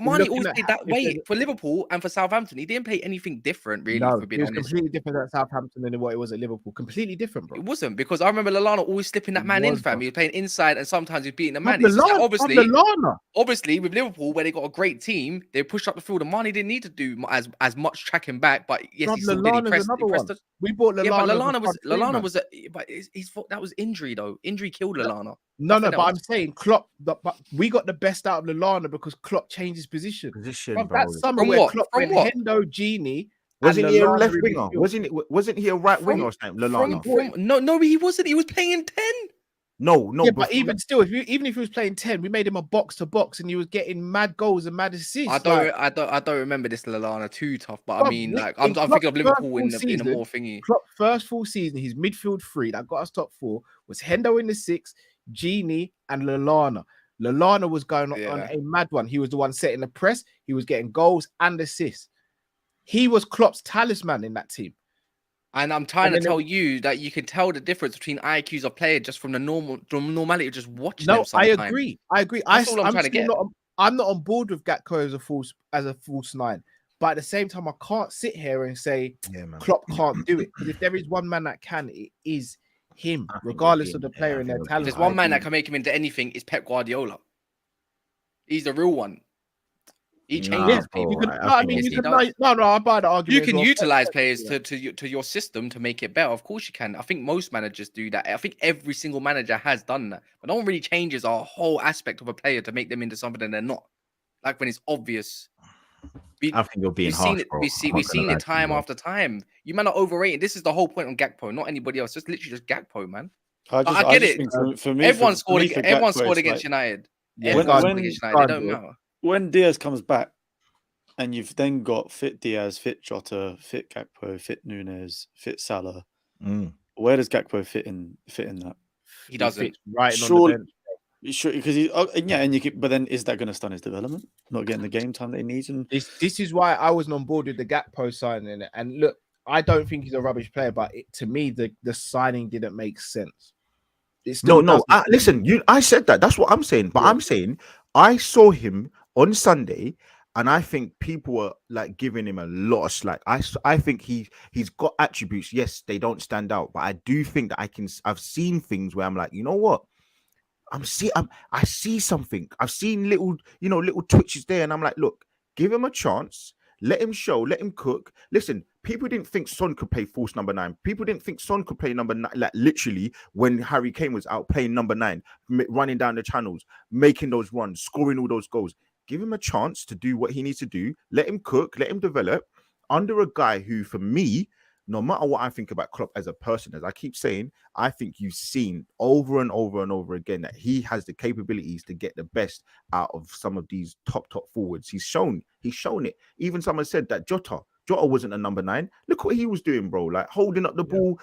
Mane always played that way for Liverpool and for Southampton. He didn't play anything different, really. No, for being it was honest. completely different at Southampton than what it was at Liverpool. Completely different, bro. It wasn't, because I remember Lallana always slipping that man in, fam. He was playing inside and sometimes he was beating the man. It's just that obviously with Liverpool, where they got a great team, they pushed up the field and Mane didn't need to do as much tracking back. But yes, he still did. He pressed us. We bought Lallana. Yeah, but Lallana was that was injury though. Injury killed Lallana. No, but I'm saying Klopp. But we got the best out of Lallana because Klopp changed his position. Bro. That summer where Klopp went Hendo, Genie. Wasn't he a left winger? Wasn't he a right winger? Lallana? No, he wasn't. He was playing in 10. No. Yeah, but even still, even if he was playing 10, we made him a box to box, and he was getting mad goals and mad assists. I don't remember this Lallana too tough, but I mean, like I'm thinking of Liverpool in a more thingy. Klopp's first full season, his midfield 3 that got us top 4 was Hendo in the 6, Genie, and Lallana. Lallana was going on a mad one. He was the one setting the press. He was getting goals and assists. He was Klopp's talisman in that team. And I'm trying to tell you that you can tell the difference between IQs of players just from the normality of just watching them sometimes. I agree. That's all I'm trying to get. I'm not on board with Gakpo as a false 9. But at the same time, I can't sit here and say Klopp can't do it. Because if there is one man that can, it is him, regardless of the player and their talent. There's one man that can make him into anything, is Pep Guardiola. He's the real one. He changes people. I buy the argument. You can utilize players to your system to make it better. Of course you can. I think most managers do that. I think every single manager has done that. But no one really changes a whole aspect of a player to make them into something that they're not. Like when it's obvious. I think you're being harsh, bro. We've seen it time after time. You man are overrated. This is the whole point on Gakpo, not anybody else. Just literally just Gakpo, man. I get it. For me, everyone scored against United. Everyone scored against United. It don't matter. When Diaz comes back, and you've then got fit Diaz, fit Jota, fit Gakpo, fit Nunes, fit Salah, where does Gakpo fit in that? He doesn't. Right on the bench. Sure, because but then is that going to stun his development? Not getting the game time that he needs. And this is why I wasn't on board with the Gakpo signing. And look, I don't think he's a rubbish player, but to me, the signing didn't make sense. Listen, I said that. That's what I'm saying. But I'm saying I saw him on Sunday, and I think people were like giving him a lot of slack. I think he's got attributes. Yes, they don't stand out, but I do think that I've seen things where I'm like, you know what? I see something. I've seen little twitches there, and I'm like, look, give him a chance. Let him show. Let him cook. Listen, people didn't think Son could play false number 9. People didn't think Son could play number 9. Like literally, when Harry Kane was out playing number 9, running down the channels, making those runs, scoring all those goals. Give him a chance to do what he needs to do. Let him cook. Let him develop under a guy who, for me, no matter what I think about Klopp as a person, as I keep saying, I think you've seen over and over and over again that he has the capabilities to get the best out of some of these top forwards. He's shown it. Even someone said that Jota wasn't a number 9. Look what he was doing, bro. Like holding up the ball,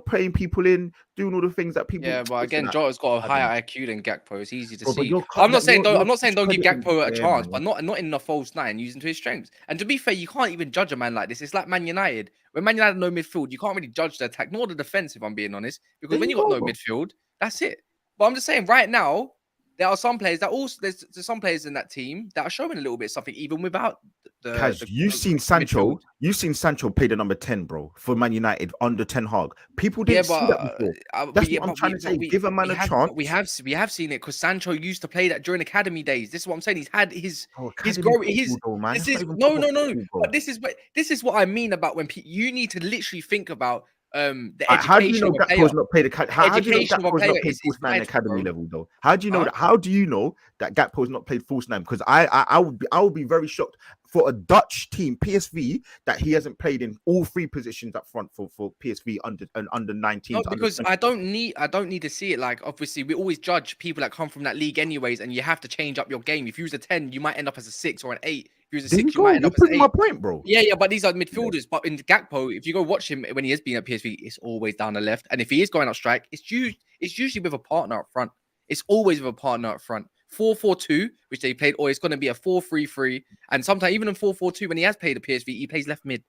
playing people in, doing all the things that people. Yeah, but again, Jota's got a higher IQ than Gakpo. It's easy to see. I'm not saying don't give Gakpo a chance, but not in the false 9, using to his strengths. And to be fair, you can't even judge a man like this. It's like Man United. When Man United have no midfield, you can't really judge the attack nor the defense, if I'm being honest. Because when you got no midfield, that's it. But I'm just saying, right now, there are some players that also there's some players in that team that are showing a little bit of something, even without Kaz, you've seen Sancho. midfield. You've seen Sancho play the number 10, bro, for Man United under Ten Hag. People didn't see that before. That's what I'm trying to say. Give a man a chance. We have seen it because Sancho used to play that during academy days. This is what I'm saying. He's had his man. This is no. But this is what I mean about when you need to literally think about the education. How do you know Gakpo's not played How do you know Gakpo's not played false nine academy level though? How do you know that? How do you know that Gakpo's not played false nine? Because I would be very shocked for a Dutch team, PSV, that he hasn't played in all three positions up front for PSV under 19. No, because I don't need to see it. Like, obviously, we always judge people that come from that league anyways, and you have to change up your game. If you was a 10, you might end up as a 6 or an 8. If you was a 6, you might end up as an 8. My point, bro. Yeah, but these are midfielders. Yeah. But in Gakpo, if you go watch him when he has been at PSV, it's always down the left. And if he is going up strike, it's usually with a partner up front. It's always with a partner up front. 4-4-2, which they played, or it's going to be a 4-3-3. And sometimes even in 4-4-2, when he has played a PSV, he plays left mid.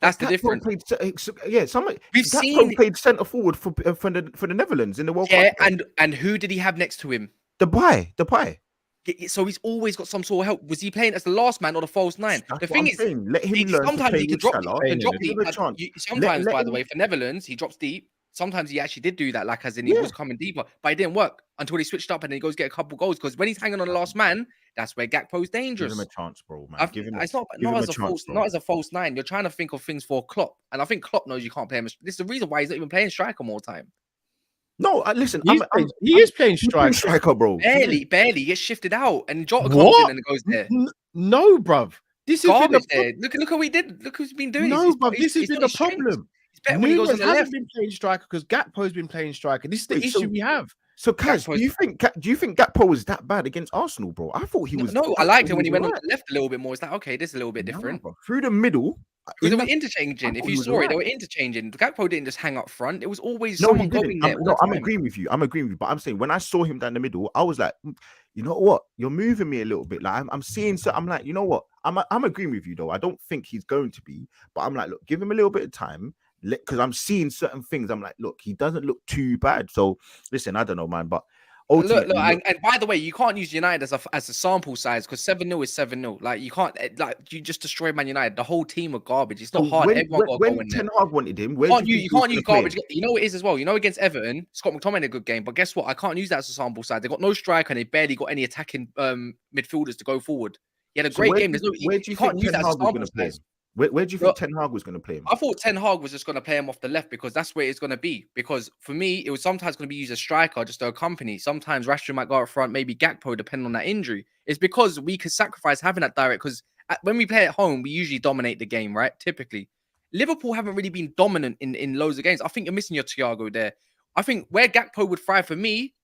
That's the difference. Gakpo played centre forward for the Netherlands in the World Cup. Yeah, and who did he have next to him? Depay. So he's always got some sort of help. Was he playing as the last man or the false nine? The thing is, let him learn. Sometimes he could drop deep. Sometimes, by the way, for Netherlands, he drops deep. Sometimes he actually did do that, like as in he was coming deeper, but it didn't work until he switched up and then he goes get a couple goals. Because when he's hanging on the last man, that's where Gakpo's dangerous. Give him a chance, bro, man. It's not as a false nine. You're trying to think of things for Klopp, and I think Klopp knows you can't play him. This is the reason why he's not even playing striker more time. No, listen, he is playing striker, bro. Barely. He gets shifted out, and Jota comes in and goes there. No, bruv. This is Look what he did. Look who's been doing. No, bruv. This has been the problem. Nunes hasn't been playing striker because Gakpo's been playing striker. This is the issue we have. So, Kaz, do you think Gakpo was that bad against Arsenal, bro? I thought he was. No, I liked it when he went on the left a little bit more. It's like, okay, this is a little bit different. Through the middle. Because they were interchanging. If you saw it, they were interchanging. Gakpo didn't just hang up front. It was always someone going there. I'm agreeing with you. But I'm saying when I saw him down the middle, I was like, you know what? You're moving me a little bit. Like I'm seeing. So I'm like, you know what? I'm agreeing with you though. I don't think he's going to be, but I'm like, look, give him a little bit of time. Because I'm seeing certain things. I'm like, look, he doesn't look too bad. So listen, I don't know, man, but. Look, and by the way, you can't use United as a sample size because 7-0 is 7-0. Like you can't, you just destroy Man United. The whole team are garbage. It's not hard. Everyone got to go in there. Ten Hag wanted him, you can't use garbage. You know what it is as well. You know against Everton, Scott McTominay had a good game, but guess what? I can't use that as a sample size. They got no striker and they barely got any attacking midfielders to go forward. He had a great game. You can't use that as a sample size. Where do you think Ten Hag was going to play him? I thought Ten Hag was just going to play him off the left because that's where it's going to be. Because for me, it was sometimes going to be used as striker just to accompany. Sometimes Rashford might go up front, maybe Gakpo, depending on that injury. It's because we could sacrifice having that direct. Because when we play at home, we usually dominate the game, right? Typically, Liverpool haven't really been dominant in loads of games. I think you're missing your Thiago there. I think where Gakpo would thrive for me,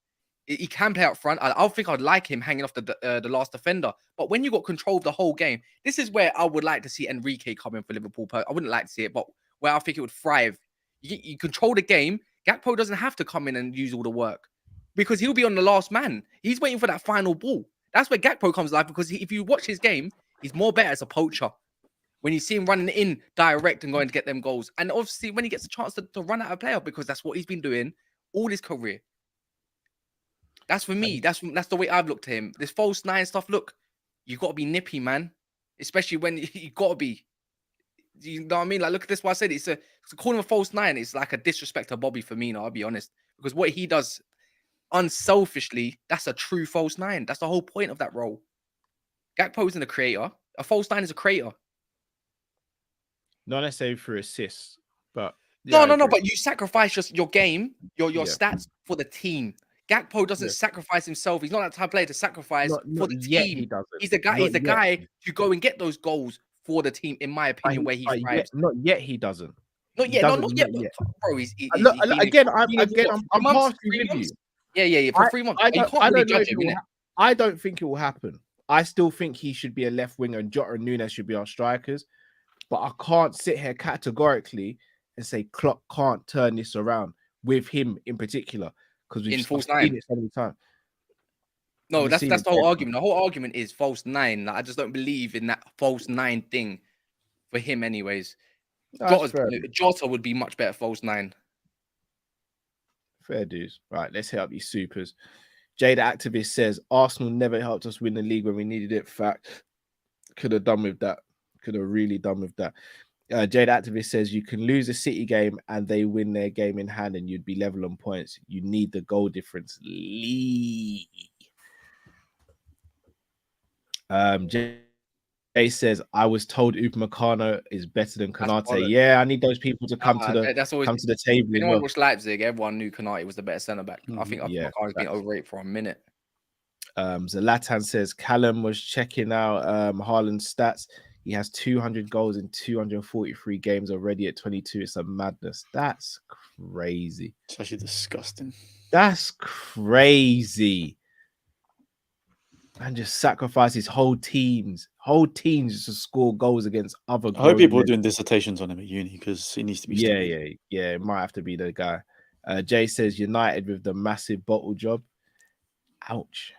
he can play up front. I think I'd like him hanging off the last defender. But when you got control of the whole game, this is where I would like to see Enrique come in for Liverpool. I wouldn't like to see it, but where I think it would thrive. You control the game. Gakpo doesn't have to come in and use all the work because he'll be on the last man. He's waiting for that final ball. That's where Gakpo comes alive because if you watch his game, he's more better as a poacher. When you see him running in direct and going to get them goals. And obviously when he gets a chance to run out a player because that's what he's been doing all his career. That's for me. That's the way I've looked at him. This false nine stuff. Look, you got to be nippy, man. Especially when you got to be. You know what I mean? Like, look at this. What I said. It's calling him a false nine. It's like a disrespect to Bobby Firmino. I'll be honest, because what he does, unselfishly, that's a true false nine. That's the whole point of that role. Gakpo isn't a creator. A false nine is a creator. Not necessarily for assists, but no. But you sacrifice your game, your stats for the team. Gakpo doesn't sacrifice himself. He's not that type of player to sacrifice for the team. He doesn't. He's the guy. He's the guy to go and get those goals for the team. In my opinion, where he thrives. Not yet. He doesn't. Not yet. Not yet. Bro, I'm partially with you. Yeah. For 3 months, you can't really judge him. I don't think it will happen. I still think he should be a left winger and Jota and Nunes should be our strikers. But I can't sit here categorically and say Klopp can't turn this around with him in particular. Because we've seen it so many times. No, that's the whole argument. The whole argument is false nine. Like, I just don't believe in that false nine thing for him, anyways. Jota would be much better false nine. Fair dues. Right, let's hit up these supers. Jada Activist says Arsenal never helped us win the league when we needed it. Fact, could have done with that. Could have really done with that. Jade Activist says you can lose a City game and they win their game in hand and you'd be level on points. You need the goal difference. Lee. Jay says I was told Upamecano is better than Konate. Yeah, I need those people to come to the table. Anyone watched Leipzig, everyone knew Konate was the better centre back. I think Upamecano's been overrated for a minute. Zlatan says Callum was checking out Haaland's stats. He has 200 goals in 243 games already at 22. It's a madness. That's crazy. It's actually disgusting. That's crazy. And just sacrifices whole teams just to score goals against other. I hope people are doing dissertations on him at uni because he needs to be. Yeah. It might have to be the guy. Jay says United with the massive bottle job. Ouch.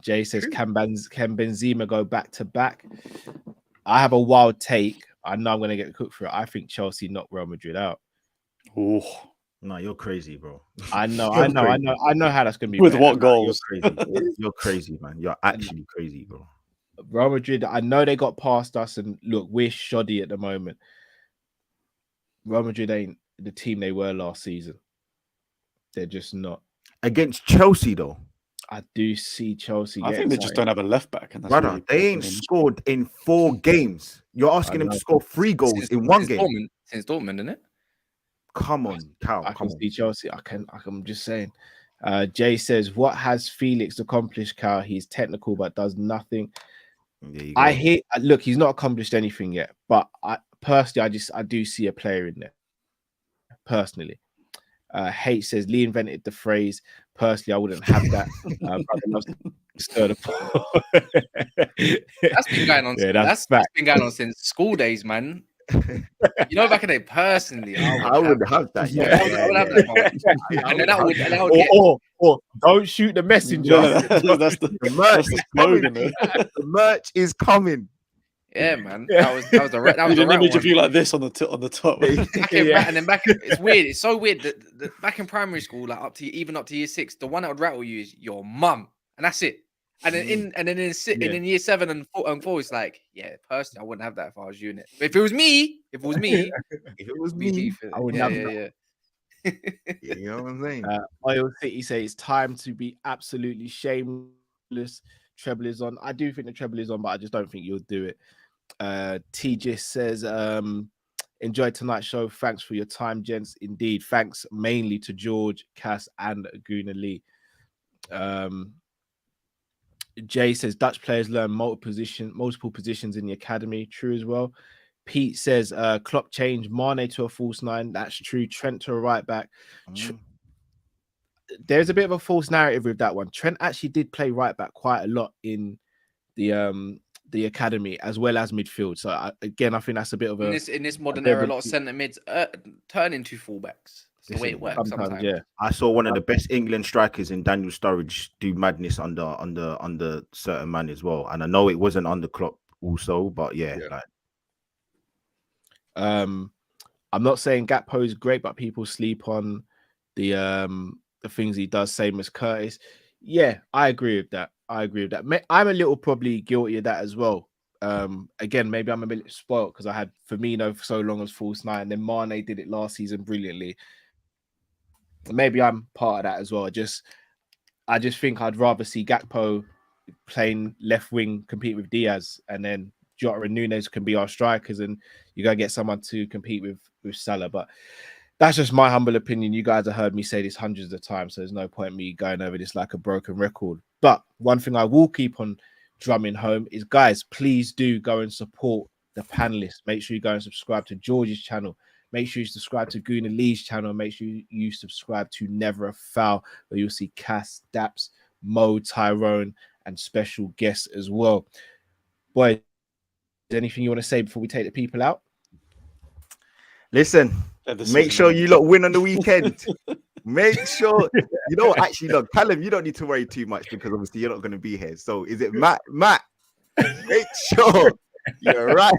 Jay says can Benzema go back to back? I have a wild take. I know I'm going to get cooked for it. I think Chelsea knocked Real Madrid out. Oh. No, you're crazy, bro. I know how that's going to be. With what goals? You're crazy, man. You're actually crazy, bro. Real Madrid, I know they got past us, and look, we're shoddy at the moment. Real Madrid ain't the team they were last season. They're just not. Against Chelsea, though. I do see Chelsea. I think they just don't have a left back. And that's brother, they ain't scored in 4 games. You're asking them to score 3 goals in one game. Since Dortmund, isn't it? Come on, Cal. I can see Chelsea. I'm just saying. Jay says, "What has Felix accomplished, Cal? He's technical but does nothing." Look, he's not accomplished anything yet. But I do see a player in there. Personally, Hate says Lee invented the phrase. Personally, I wouldn't have that. Stir the pot. That's been going on. That's been going on since school days, man. You know, back in the day, personally, I would have that. Yeah, I would have that. And then that would or don't shoot the messenger. That's the merch. The merch is coming. Yeah, man. That was the image of you like this on the top. And then back, it's weird. It's so weird that back in primary school, like up to year 6, the one that would rattle you is your mum, and that's it. And then in year 7 and 4, it's like, yeah, personally, I wouldn't have that if I was you in it. If it was me, I would have that. You know what I'm saying? Oil City say it's time to be absolutely shameless. Treble is on. I do think the treble is on, but I just don't think you'll do it. TJ says, enjoy tonight's show. Thanks for your time, gents. Indeed. Thanks mainly to George, Cass, and Guna Lee. Jay says Dutch players learn multiple positions in the academy. True as well. Pete says Klopp changed Mane to a false 9. That's true. Trent to a right back. There's a bit of a false narrative with that one. Trent actually did play right back quite a lot in the academy as well as midfield. So I think that's a bit of a in this modern era. A lot of centre mids turn into fullbacks. It's the way it works sometimes. Yeah, I saw one of the best England strikers in Daniel Sturridge do madness under certain man as well. And I know it wasn't under Klopp also, but yeah. I'm not saying Gakpo is great, but people sleep on the things he does, same as Curtis. Yeah, I agree with that. I'm a little probably guilty of that as well. Again, maybe I'm a bit spoiled because I had Firmino for so long as false 9, and then Mane did it last season brilliantly. Maybe I'm part of that as well. I just think I'd rather see Gakpo playing left wing, compete with Diaz, and then Jota and Nunes can be our strikers, and you gotta get someone to compete with Salah. But that's just my humble opinion. You guys have heard me say this hundreds of times, so there's no point in me going over this like a broken record. But one thing I will keep on drumming home is, guys, please do go and support the panelists. Make sure you go and subscribe to George's channel. Make sure you subscribe to Guna Lee's channel. Make sure you subscribe to Never a Foul, where you'll see Cass, Daps, Mo, Tyrone, and special guests as well. Boy, anything you want to say before we take the people out? Listen, make sure you lot win on the weekend. Make sure, actually, look, Callum, you don't need to worry too much because obviously you're not going to be here. So is it Matt? Make sure you're right.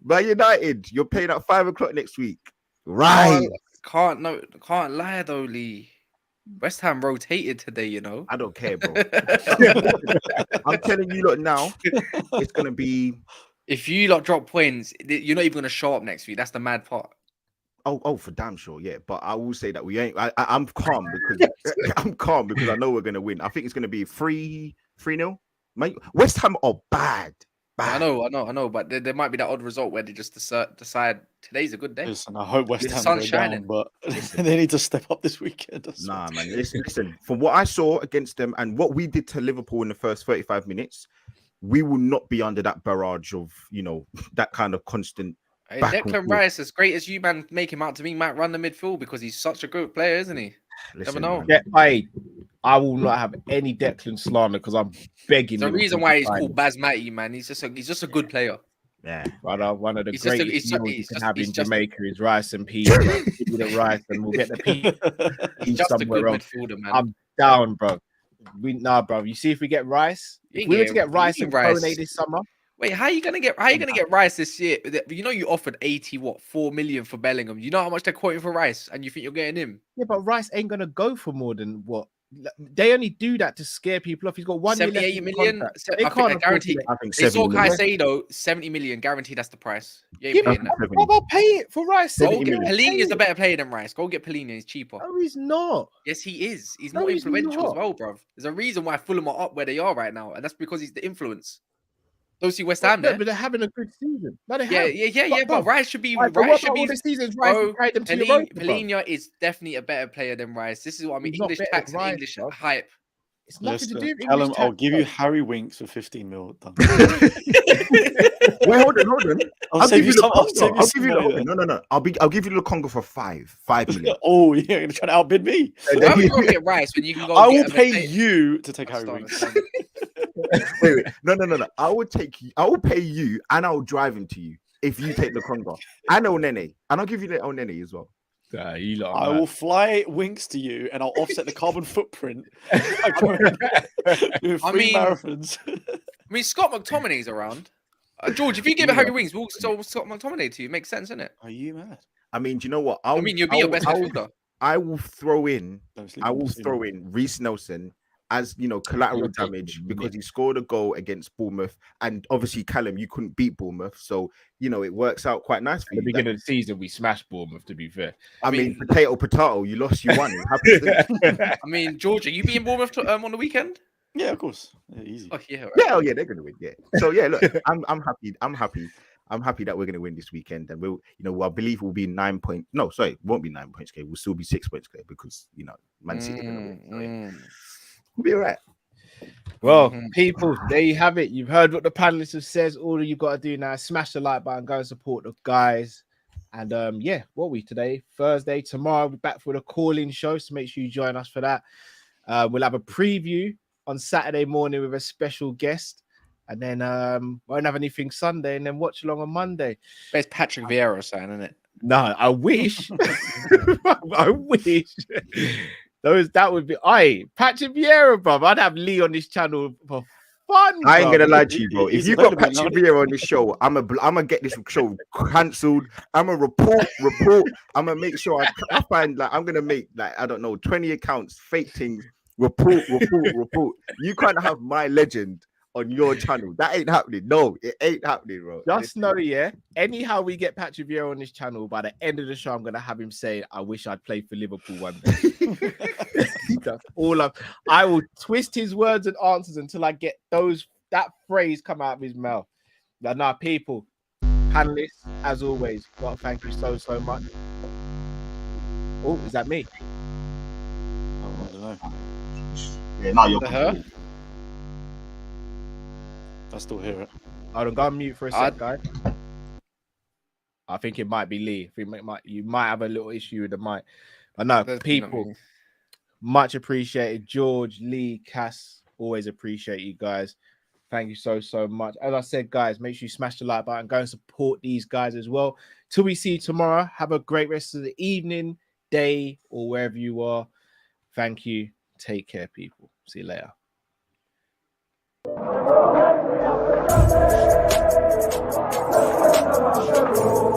Man United, you're playing at 5 o'clock next week. Right. Can't lie though, Lee. West Ham rotated today, you know. I don't care, bro. I'm telling you, look, now it's gonna be. If you lot drop points, you're not even gonna show up next week. That's the mad part. Oh, for damn sure, yeah. But I will say that we ain't. I'm calm because I'm calm because I know we're gonna win. I think it's gonna be 3-0. West Ham are bad. I know, but there might be that odd result where they just decide today's a good day. Listen, I hope West Ham sun's go shining. down, but they need to step up this weekend. Nah, man. Listen, from what I saw against them and what we did to Liverpool in the first 35 minutes, we will not be under that barrage of, that kind of constant. Hey, Declan Rice, as great as you man make him out to be, might run the midfield because he's such a good player, isn't he? Listen, never know. Yeah, I will not have any Declan slander because I'm begging. There's a reason why he's called Basmati, man. He's just a good player. Yeah, one of the greatest meals you can have in Jamaica is rice and peas. Give me the rice and we'll get the peas. He's just a good else. midfielder, man. I'm down, bro. Bro. You see if we get rice. If we were to get rice and Kone this summer. Wait, how are you gonna get Rice this year? You know you offered 4 million for Bellingham. You know how much they're quoting for Rice, and you think you're getting him? Yeah, but Rice ain't gonna go for more than what. They only do that to scare people off. He's got 1 million. 78 million. They can't guarantee. I think they saw Kai say though 70 million guaranteed. That's the price. I'll pay it for Rice. Pellegrini is a better player than Rice. Go get Pellegrini. He's cheaper. No, he's not. Yes, he is. He's not influential as well, bro. There's a reason why Fulham are up where they are right now, and that's because he's the influence. Don't see West Ham there. But they're having a good season. No, But Rice should be. Rice should be the seasons. Rice carried them to Europa. Pellegrini is definitely a better player than Rice. This is what I mean. English tax and English hype. It's nothing to do with English tax. I'll give you Harry Winks for 15 mil. Wait, hold on. I'll give you the No. I'll give you the Congo for 5 million. Oh, you're gonna try to outbid me. Why would you go get Rice when you can go? I will pay you to take Harry Winks. Wait. No. I will pay you and I'll drive him to you if you take the Congo. And Onene. And I'll give you the Onene as well. I will fly Winks to you and I'll offset the carbon footprint with free marathons. I mean, Scott McTominay's around. George, if you give it Harry Winks, we'll sell Scott McTominay to you. Makes sense, isn't it? Are you mad? I mean, do you know what? You'll be your best midfielder. I will throw in Reece Nelson as collateral damage because he scored a goal against Bournemouth, and obviously Callum, you couldn't beat Bournemouth, so it works out quite nice for you. At the beginning of the season, we smashed Bournemouth. To be fair, I mean potato, you lost, you won. I mean, George, are you beating Bournemouth on the weekend? Yeah, of course, easy. Oh yeah, right. Yeah, they're gonna win. Yeah, so yeah, look, I'm happy. I'm happy that we're going to win this weekend, and I believe we'll be 9 points. No, sorry, it won't be 9 points clear. We'll still be 6 points clear because Man City are going to win. So, yeah. We'll be all right. Well, people, there you have it. You've heard what the panelists have said. All you've got to do now is smash the like button, go and support the guys. And what are we today? Thursday. Tomorrow we'll be back for the call-in show, so make sure you join us for that. We'll have a preview on Saturday morning with a special guest. And then won't have anything Sunday, and then watch along on Monday. But it's Patrick Vieira saying, isn't it? No, I wish. I wish. That would be Patrick Vieira, bro. I'd have Lee on this channel for fun. I ain't gonna lie to you, bro. If you got Patrick Vieira on this show, I'm gonna get this show cancelled. I'm gonna report. I'm gonna make sure I find I'm gonna make 20 accounts, fake things. Report. You can't have my legend on your channel. That ain't happening. No, it ain't happening, bro. Just know, anyhow we get Patrick Vieira on this channel, by the end of the show, I'm going to have him say, I wish I'd played for Liverpool one day. That's all I will twist his words and answers until I get that phrase come out of his mouth. But now, people, panelists, as always, well, thank you so much. Oh, is that me? I don't know. Yeah, now you're I still hear it. Hold on, go on mute for a sec, guys. I think it might be Lee. You might have a little issue with the mic. But no, people, much appreciated. George, Lee, Cass, always appreciate you guys. Thank you so much. As I said, guys, make sure you smash the like button. Go and support these guys as well. Till we see you tomorrow, have a great rest of the evening, day, or wherever you are. Thank you. Take care, people. See you later.